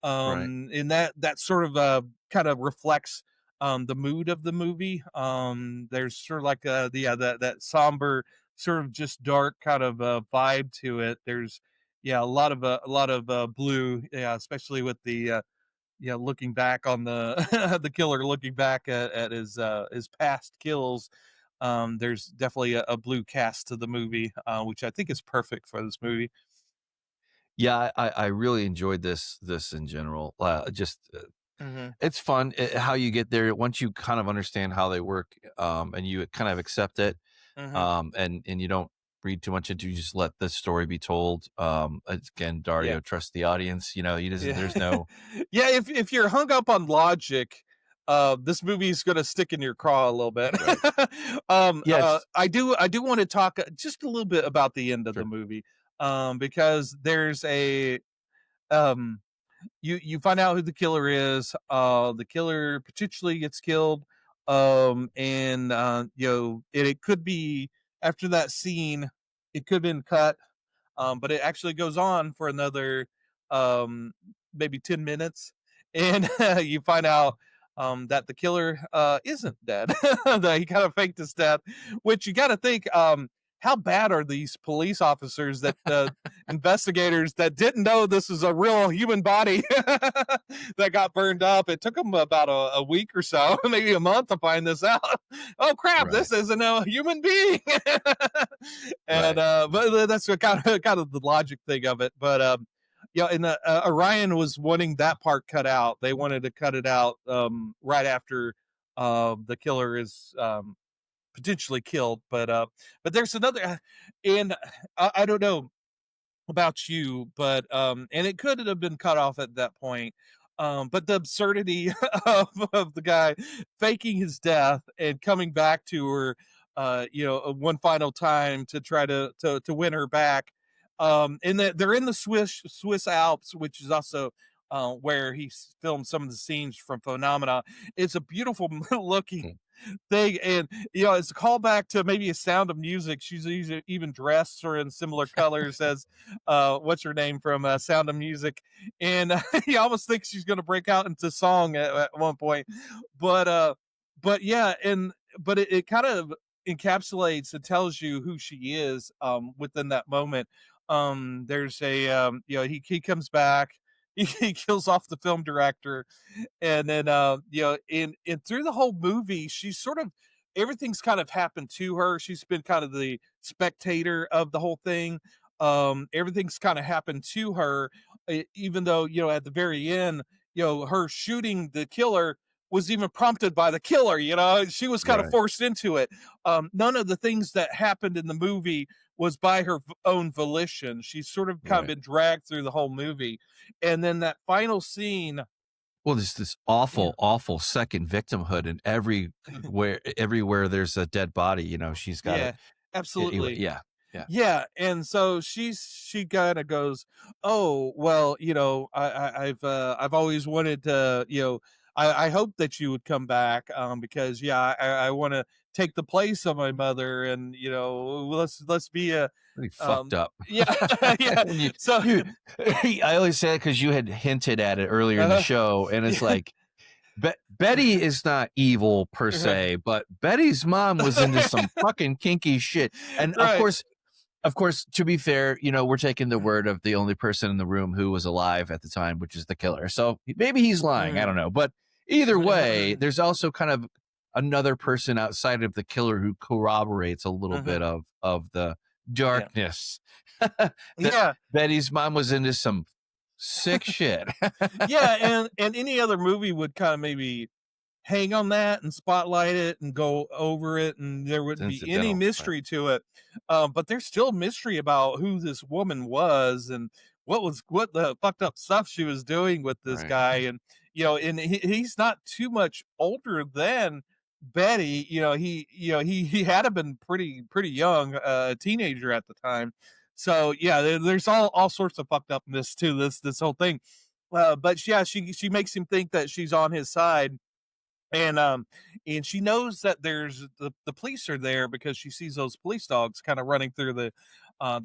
Right. and that sort of kind of reflects the mood of the movie. There's sort of like that somber, sort of just dark kind of vibe to it. There's a lot of blue, yeah, especially with the looking back on the the killer looking back at his past kills. There's definitely a blue cast to the movie, which I think is perfect for this movie. Yeah, I really enjoyed this in general. Hmm. It's fun how you get there once you kind of understand how they work, and you kind of accept it, Hmm. and you don't read too much into. You just let the story be told. Again, Yeah. Dario trusts the audience. He doesn't. Yeah. There's no Yeah, if you're hung up on logic, this movie is gonna stick in your craw a little bit. right. Yeah, it's I do want to talk just a little bit about the end of the sure. movie, because there's a um you find out who the killer is. The killer potentially gets killed, and it could be after that scene, it could have been cut, but it actually goes on for another um, maybe 10 minutes. And you find out that the killer isn't dead, that he kind of faked his death, which you got to think, how bad are these police officers, that investigators that didn't know this is a real human body that got burned up? It took them about a week or so, maybe a month, to find this out. Oh crap, Right. this isn't a human being. And Right. but that's what kind of the logic thing of it. But and Orion was wanting that part cut out. They wanted to cut it out right after the killer is potentially killed. But there's another, and I don't know about you, but and it could have been cut off at that point. But the absurdity of the guy faking his death and coming back to her, one final time to try to win her back. And that they're in the Swiss Alps, which is also where he filmed some of the scenes from Phenomena. It's a beautiful looking Mm. thing, and it's a callback to maybe a Sound of Music. She's even dressed or in similar colors as what's her name from Sound of Music, and he almost thinks she's going to break out into song at one point, but yeah, but it kind of encapsulates and tells you who she is within that moment. There's a he comes back. He kills off the film director, and then in through the whole movie she's sort of everything's kind of happened to her. She's been kind of the spectator of the whole thing. Everything's kind of happened to her, even though at the very end, her shooting the killer was even prompted by the killer. She was kind of Right, forced into it. None of the things that happened in the movie was by her own volition. She's sort of kind of right. been dragged through the whole movie, and then that final scene. Well, there's this Yeah. awful, awful second victimhood in everywhere there's a dead body, she's got it. Yeah, absolutely. Yeah, yeah. Yeah, and so she kinda goes, "Oh, well, I've always wanted to, I hope that you would come back, because, yeah, I wanna take the place of my mother and, let's be a." Pretty fucked um up. Yeah, yeah, And so you I always say it because you had hinted at it earlier in the uh show, and it's yeah, like, Betty is not evil per se, but Betty's mom was into some fucking kinky shit, and right. of course, to be fair, we're taking the word of the only person in the room who was alive at the time, which is the killer. So maybe he's lying. I Mhm. don't know. But either way, there's also kind of another person outside of the killer who corroborates a little bit Mhm. of the Yeah. darkness that Yeah. Betty's mom was into some sick shit. Yeah, and any other movie would kinda maybe hang on that and spotlight it and go over it, and there It's wouldn't be any incidental, right? mystery to it. But there's still mystery about who this woman was and what the fucked up stuff she was doing with this Right. guy. And and he's not too much older than Betty. He had to been pretty young, a teenager at the time. So yeah, there's all sorts of fucked upness to this whole thing. But yeah, she makes him think that she's on his side, and she knows that there's the police are there because she sees those police dogs kind of running through the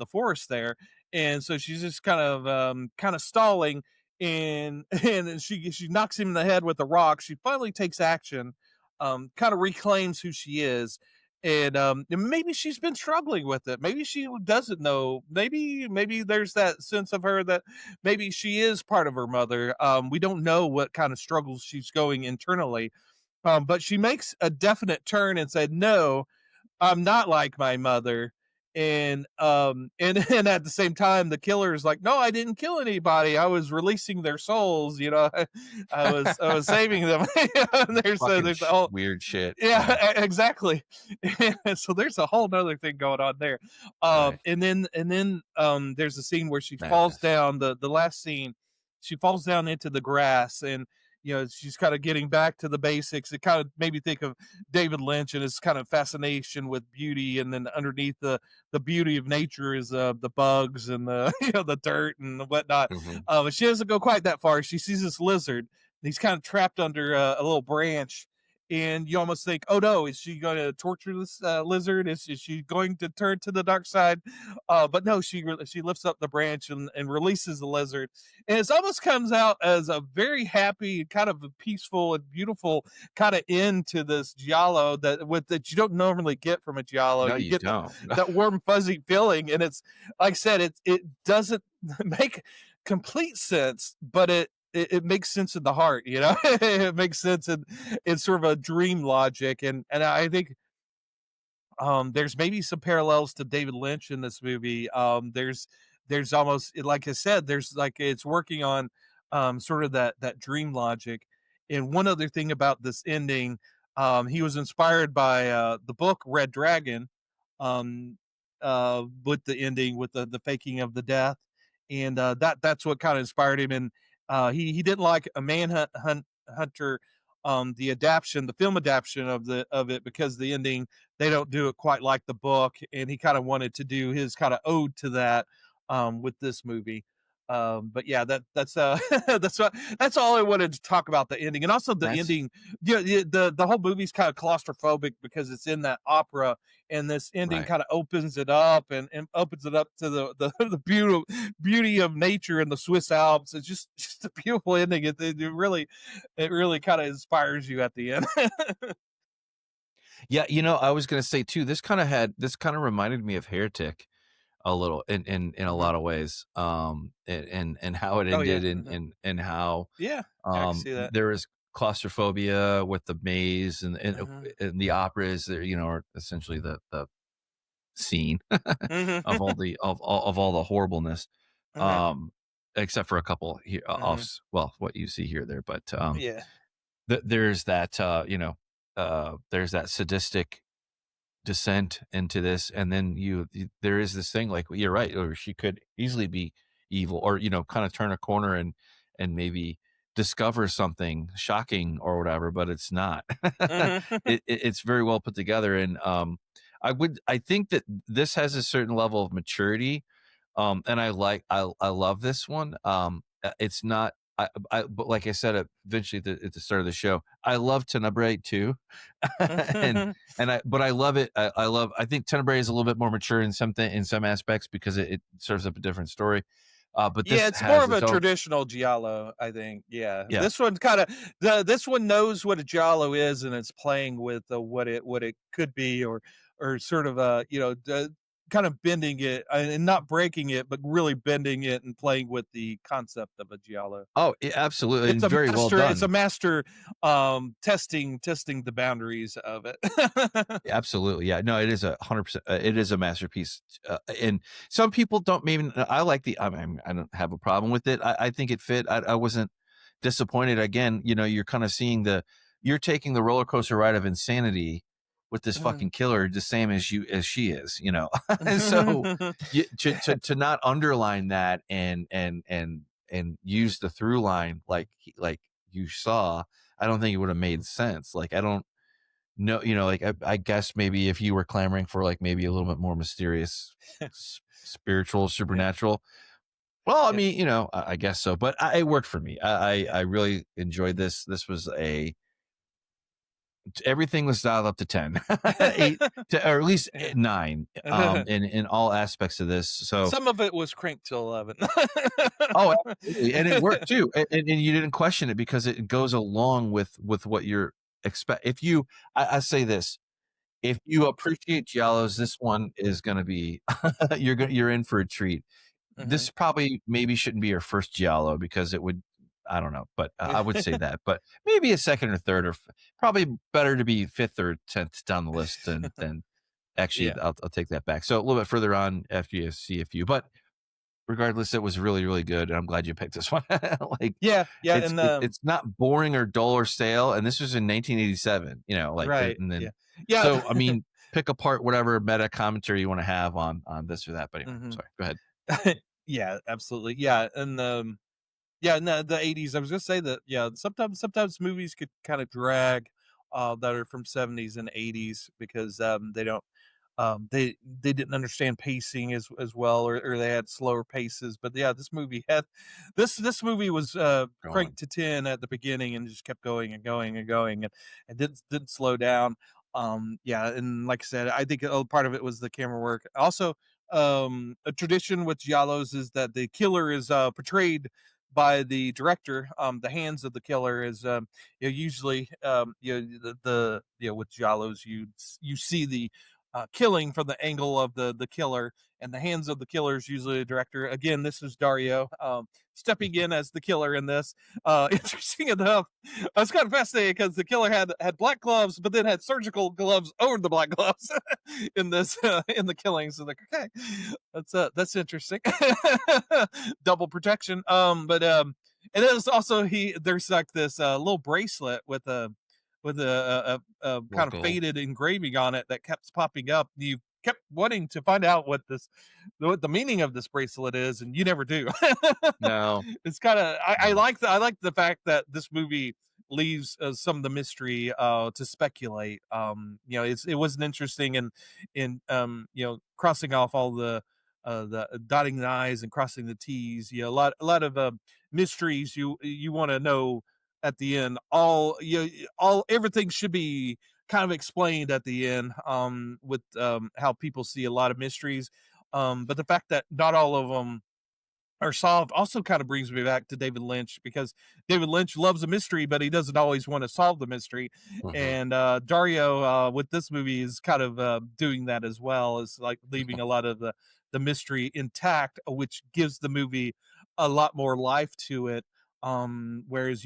forest there. And so she's just kind of stalling, and and then she knocks him in the head with a rock. She finally takes action, kind of reclaims who she is. And maybe she's been struggling with it. Maybe she doesn't know. Maybe there's that sense of her that maybe she is part of her mother. We don't know what kind of struggles she's going internally, but she makes a definite turn and said, "No, I'm not like my mother." And and at the same time, the killer is like, "No, I didn't kill anybody. I was releasing their souls. I was saving them." There's a whole. Weird shit. Yeah. Yeah, exactly. So there's a whole nother thing going on there. Right. And then there's a scene where she falls Madness. down, the last scene, she falls down into the grass, and she's kind of getting back to the basics. It kind of made me think of David Lynch and his kind of fascination with beauty, and then underneath the beauty of nature is the bugs and the the dirt and the whatnot. Mhm. But she doesn't go quite that far. She sees this lizard. He's kind of trapped under a little branch, and you almost think, "Oh no, is she going to torture this lizard? Is she going to turn to the dark side?" But no, she lifts up the branch and releases the lizard, and it almost comes out as a very happy, kind of a peaceful and beautiful kind of end to this giallo that you don't normally get from a giallo. No, You you get don't. that warm fuzzy feeling, and it's like I said, it doesn't make complete sense, but it makes sense in the heart, it makes sense in sort of a dream logic. And I think there's maybe some parallels to David Lynch in this movie. There's almost, like I said, there's like it's working on sort of that dream logic. And one other thing about this ending, he was inspired by the book Red Dragon, um, with the ending with the faking of the death, and that's what kind of inspired him. He didn't like a Hunter, the film adaptation of it, because the ending, they don't do it quite like the book, and he kind of wanted to do his kind of ode to that with this movie. But yeah, that's that's all I wanted to talk about, the ending, and also the That's ending. Yeah, the whole movie's kind of claustrophobic because it's in that opera, and this ending right. kind of opens it up, and opens it up to the beauty of nature in the Swiss Alps. It's just a beautiful ending. It really kind of inspires you at the end. Yeah, I was gonna say too, this kind of reminded me of Heretic a little in a Mhm. lot of ways. And how it Oh yeah. ended, and Mhm. how Yeah, I can see that. there is claustrophobia with the maze, Mhm. and the operas that, are essentially the scene Mhm. of all the horribleness. Mhm. Um, except for a couple here Mhm. well, what you see here there, but Yeah. there's that there's that sadistic descent into this, and then there is this thing, like, you're right, or she could easily be evil, or kind of turn a corner and maybe discover something shocking or whatever, but it's not. Mhm. It's very well put together, and I think that this has a certain level of maturity, and I love this one. It's not. But like I said, eventually at the start of the show, I love Tenebrae too, and but I love it. I think Tenebrae is a little bit more mature in some aspects, because it serves up a different story. But Yeah, this it's more has of a its own. traditional Giallo, I think. Yeah, Yeah. this one knows what a Giallo is, and it's playing with what it could be, or sort of kind of bending it, and not breaking it, but really bending it and playing with the concept of a Giallo. Oh, absolutely, and very well It's a done. master testing the boundaries of it. Absolutely, yeah. No, it is 100%. It is a masterpiece, and some people don't. Maybe I like the. I mean, I don't have a problem with it. I think it fit. I wasn't disappointed. Again, you're kind of seeing you're taking the roller coaster ride of insanity with this Mhm. fucking killer, the same as she is. And so to not underline that, and use the through line, like you saw, I don't think it would have made sense. Like, I don't. No, like, I guess maybe if you were clamoring for, like, maybe a little bit more mysterious, spiritual, Yeah, supernatural. Well, I yeah. mean, I guess so, but it worked for me. I really enjoyed this. This was everything was dialed up to 10, 8 or at least Yeah. 9, in all aspects of this. So, Some of it was cranked to 11. oh, absolutely, and it worked too, and you didn't question it, because it goes along with what you're expect. If you, I say this. If you appreciate giallos, this one is gonna be you're in for a treat. Mhm. This probably maybe shouldn't be your first giallo, because it would, I don't know, but I would say that, but maybe a second or third, or probably better to be 5th or 10th down the list than actually, Yeah. I'll take that back. So a little bit further on after you see a few, but regardless, it was really, really good, and I'm glad you picked this one. Like, Yeah, yeah, and, it's not boring or dull or stale, and this was in 1987, like, right, and yeah. then, Yeah. so, I mean, pick apart whatever meta commentary you wanna have on this or that, but anyway, Mhm. sorry, go ahead. Yeah, absolutely, yeah, and, yeah, no, the '80s, I was gonna say that, yeah, sometimes movies could kinda drag, that are from '70s and '80s, because, they don't, they didn't understand pacing as well, or they had slower paces. But yeah, this movie was Going. cranked to 10 at the beginning, and just kept going and going and going, and didn't slow down. Yeah, and like I said, I think part of it was the camera work. Also, a tradition with giallos is that the killer is portrayed by the director. The hands of the killer is, usually, with giallos, you see the killing from the angle of the killer, and the hands of the killer is usually the director. Again, this is Dario, stepping in as the killer in this. Interesting enough, I was kind of fascinated because the killer had black gloves, but then had surgical gloves over the black gloves in this, in the killing. So like, okay, that's interesting. Double protection. And it was also, there's like this little bracelet with a kind of Local. faded engraving on it that kept popping up. You kept wanting to find out what the meaning of this bracelet is, and you never do. No. It's kind of No. I like the fact that this movie leaves some of the mystery to speculate. It wasn't interesting in crossing off all the dotting the i's and crossing the t's. A lot of mysteries you want to know at the end. All everything should be kind of explained at the end, with how people see a lot of mysteries, but the fact that not all of them are solved also kind of brings me back to David Lynch, because David Lynch loves a mystery, but he doesn't always want to solve the mystery. Mhm. And Dario, with this movie, is kind of doing that as well. Is like leaving a lot of the mystery intact, which gives the movie a lot more life to it. Whereas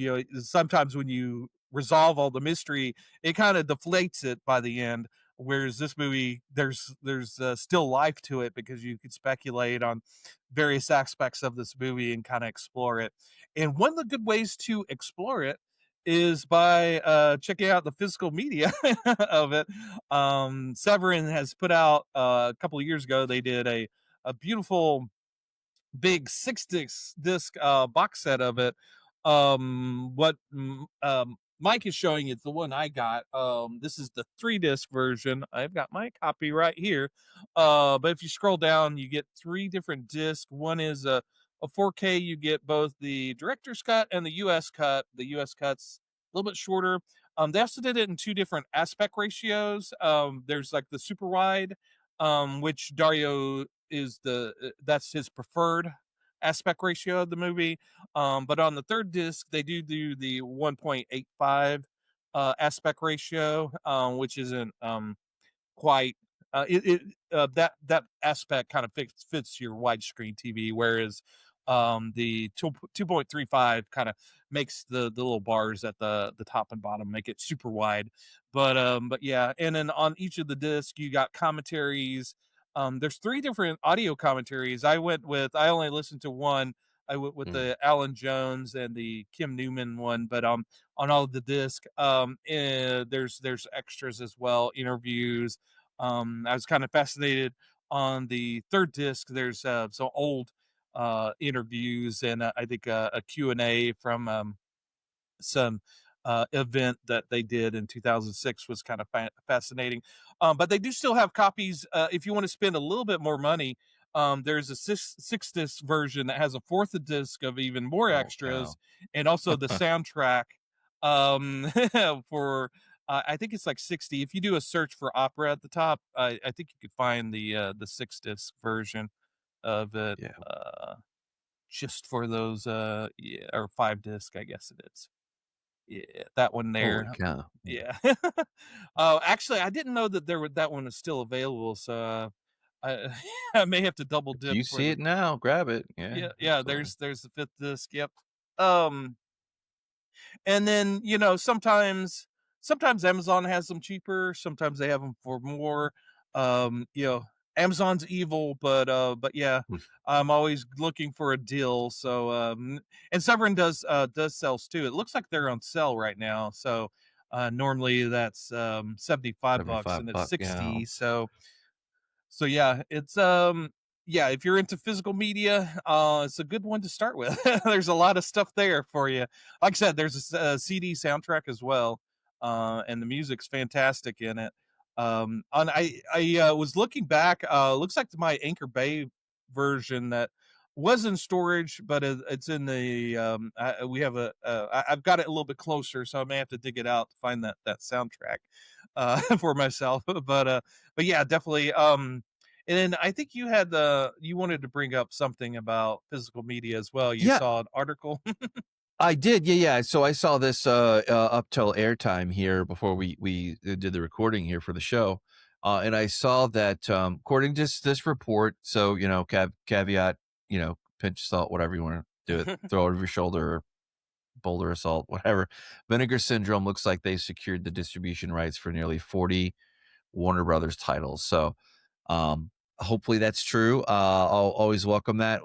sometimes when you resolve all the mystery, it kind of deflates it by the end. Whereas this movie, there's still life to it, because you could speculate on various aspects of this movie and kind of explore it. And one of the good ways to explore it is by checking out the physical media of it. Severin has put out a couple of years ago. They did a beautiful big disc box set of it. What Mike is showing is the one I got. This is the 3 disc version. I've got my copy right here. But if you scroll down, you get 3 different discs. One is a 4K. You get both the director's cut and the US cut. The US cut's a little bit shorter. They also did it in 2 different aspect ratios. There's like the super wide, which Dario is that's his preferred aspect ratio of the movie. But on the 3rd disc, they do the 1.85 aspect ratio, which isn't quite that aspect kind of fits your widescreen TV, whereas the 2.35 kind of makes the little bars at the top and bottom make it super wide. But yeah, and then on each of the discs you got commentaries. There's 3 different audio commentaries. I only listened to one. I went with Mm. the Alan Jones and the Kim Newman one, but on all of the disc, there's extras as well, interviews. I was kind of fascinated on the 3rd disc. There's some old interviews, and I think a Q&A from some event that they did in 2006 was kind of fascinating. But they do still have copies if you want to spend a little bit more money. There's a six disc version that has a 4th disc of even more Oh, cow. extras, and also the soundtrack um, for I think it's like 60. If you do a search for opera at the top, I think you could find the 6 disc version of it, Yeah. just for those yeah, or 5 disc, I guess it is. Yeah, that one Holy there. cow. Yeah. Yeah. Oh, actually, I didn't know that that one was still available, so, I I may have to double If dip you for see the it now, grab it. Yeah, yeah, absolutely. there's the 5th disc, yep. Um, and then, sometimes Amazon has them cheaper, sometimes they have them for more. Amazon's evil, but yeah, Mm. I'm always looking for a deal. So and Severin does sales too. It looks like they're on sale right now. So normally that's $75 75 and it's buck. Yeah. 60. So yeah, yeah, if you're into physical media, it's a good one to start with. There's a lot of stuff there for you. Like I said, there's a CD soundtrack as well, and the music's fantastic in it. On I was looking back, looks like my Anchor Bay version that was in storage, but it's in the we have I've got it a little bit closer, so I may have to dig it out to find that soundtrack for myself. But yeah, definitely. And then I think you wanted to bring up something about physical media as well. You Yeah, saw an article. I did. Yeah, yeah. So I saw this up till airtime here before we did the recording here for the show, and I saw that according to this report. So caveat, pinch of salt, whatever you want to do it, throw it over your shoulder, or boulder of salt, whatever. Vinegar Syndrome looks like they secured the distribution rights for nearly 40 Warner Brothers titles. So um, hopefully that's true. I'll always welcome that.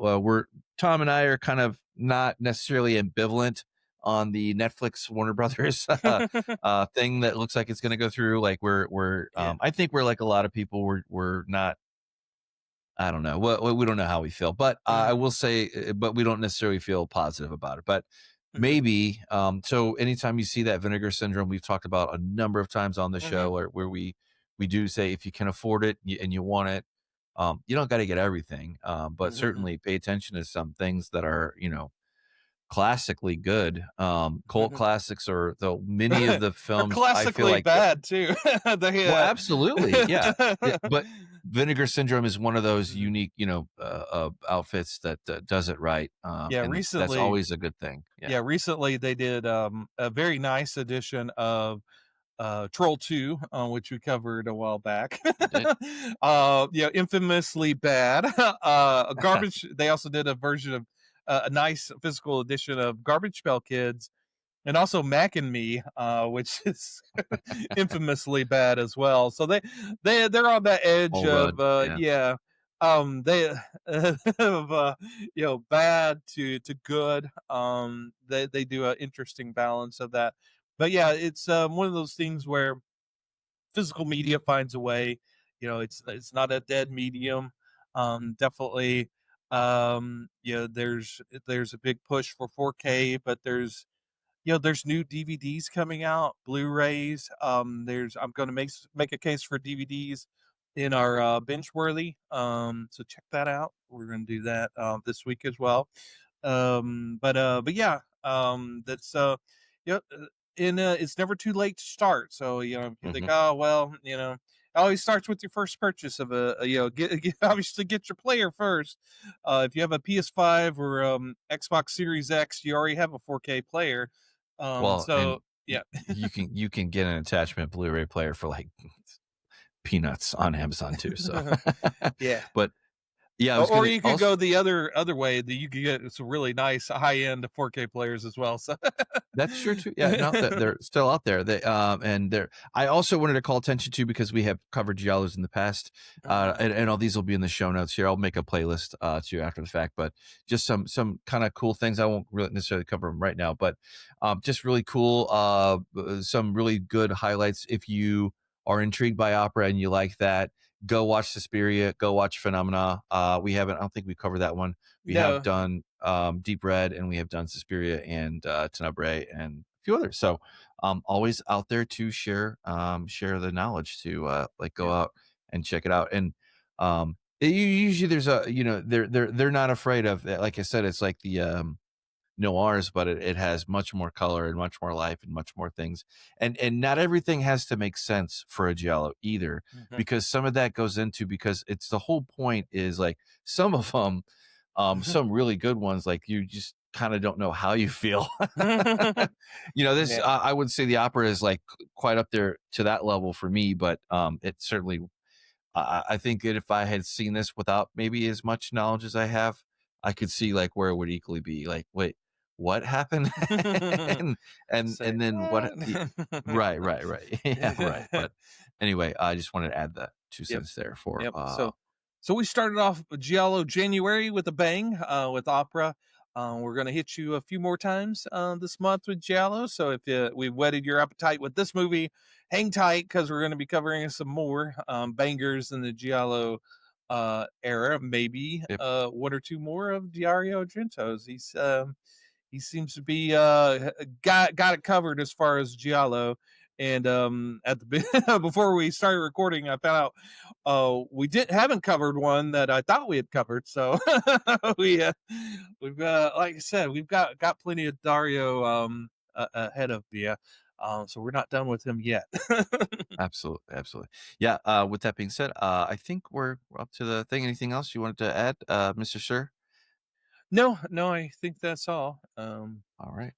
Tom and I are kind of not necessarily ambivalent on the Netflix Warner Brothers thing that looks like it's going to go through. Like Yeah. I think we're like a lot of people. We're not. I don't know. We don't know how we feel, but I Mhm, will say, but we don't necessarily feel positive about it. But mhm, maybe, so anytime you see that vinegar syndrome, we've talked about a number of times on the mhm, show, where we do say if you can afford it and you want it, you don't got to get everything, but mhm, certainly pay attention to some things that are, classically good, cult mhm. classics, or the many of the Or films I feel classically like that. bad too. Well, They, absolutely, yeah, yeah, but Vinegar Syndrome is one of those mhm. unique, outfits that, does it right, Yeah, and that's recently always a good thing. Yeah, yeah, recently they did, a very nice edition of Troll 2, which we covered a while back. you did. Yeah, infamously bad. Garbage. They also did a version of a nice physical edition of Garbage Pail Kids, and also Mac and Me, which is infamously bad as well. So they're on the edge Paul of Rudd, yeah. yeah, they of bad to good. They do an interesting balance of that. But yeah, it's one of those things where physical media finds a way. It's not a dead medium. Definitely, there's a big push for 4K, but there's new DVDs coming out, Blu-rays. I'm going to make a case for DVDs in our binge worthy. So check that out. We're going to do that this week as well. But yeah, that's you know, in it's never too late to start. So if you think, Mhm. oh well, it always starts with your first purchase of obviously get your player first. If you have a PS5 or Xbox Series X, you already have a 4K player. Well, and So yeah, you can get an attachment Blu-ray player for, like, peanuts on Amazon too, so yeah. but, yeah, I was Or gonna you could also. go the other way. That you could get some really nice high end 4K players as well. So That's true too. Yeah, no, they're still out there. And they're. I also wanted to call attention to, because we have covered giallos in the past, Mhm, and all these will be in the show notes here. I'll make a playlist too after the fact, but just some kind of cool things. I won't really necessarily cover them right now, but just really cool. Some really good highlights. If you are intrigued by opera and you like that, go watch Suspiria. Go watch Phenomena. We haven't. I don't think we covered that one. We have no, done Deep Red, and we have done Suspiria and Tenebrae and a few others. So always out there to share the knowledge, to like go yeah. out and check it out. And usually there's a, they're not afraid of, like I said, it's like the noirs, but it has much more color and much more life and much more things. And not everything has to make sense for a giallo either, Mhm. because some of that goes into, because it's the whole point is, like, some of them, some really good ones, like, you just kind of don't know how you feel. This, Yeah. I would say the opera is, like, quite up there to that level for me, but it certainly, I think that if I had seen this without maybe as much knowledge as I have, I could see, like, where it would equally be like, wait, what happened? and Say then what? what? Right, right, right. Yeah, right. But anyway, I just wanted to add that two Yep. cents there for Yep. So we started off Giallo January with a bang with opera. We're going to hit you a few more times this month with Giallo. So if we've whetted your appetite with this movie, hang tight because we're going to be covering some more bangers in the Giallo era. Maybe yep, one or two more of Dario Argento's. He seems to be got it covered as far as Giallo. And at the before we started recording, I found out we did haven't covered one that I thought we had covered. So we've like I said, we've got plenty of Dario ahead of you. So we're not done with him yet. absolutely, absolutely. Yeah. With that being said, I think we're up to the thing. Anything else you wanted to add, Mr. Sir? No, I think that's all. All right.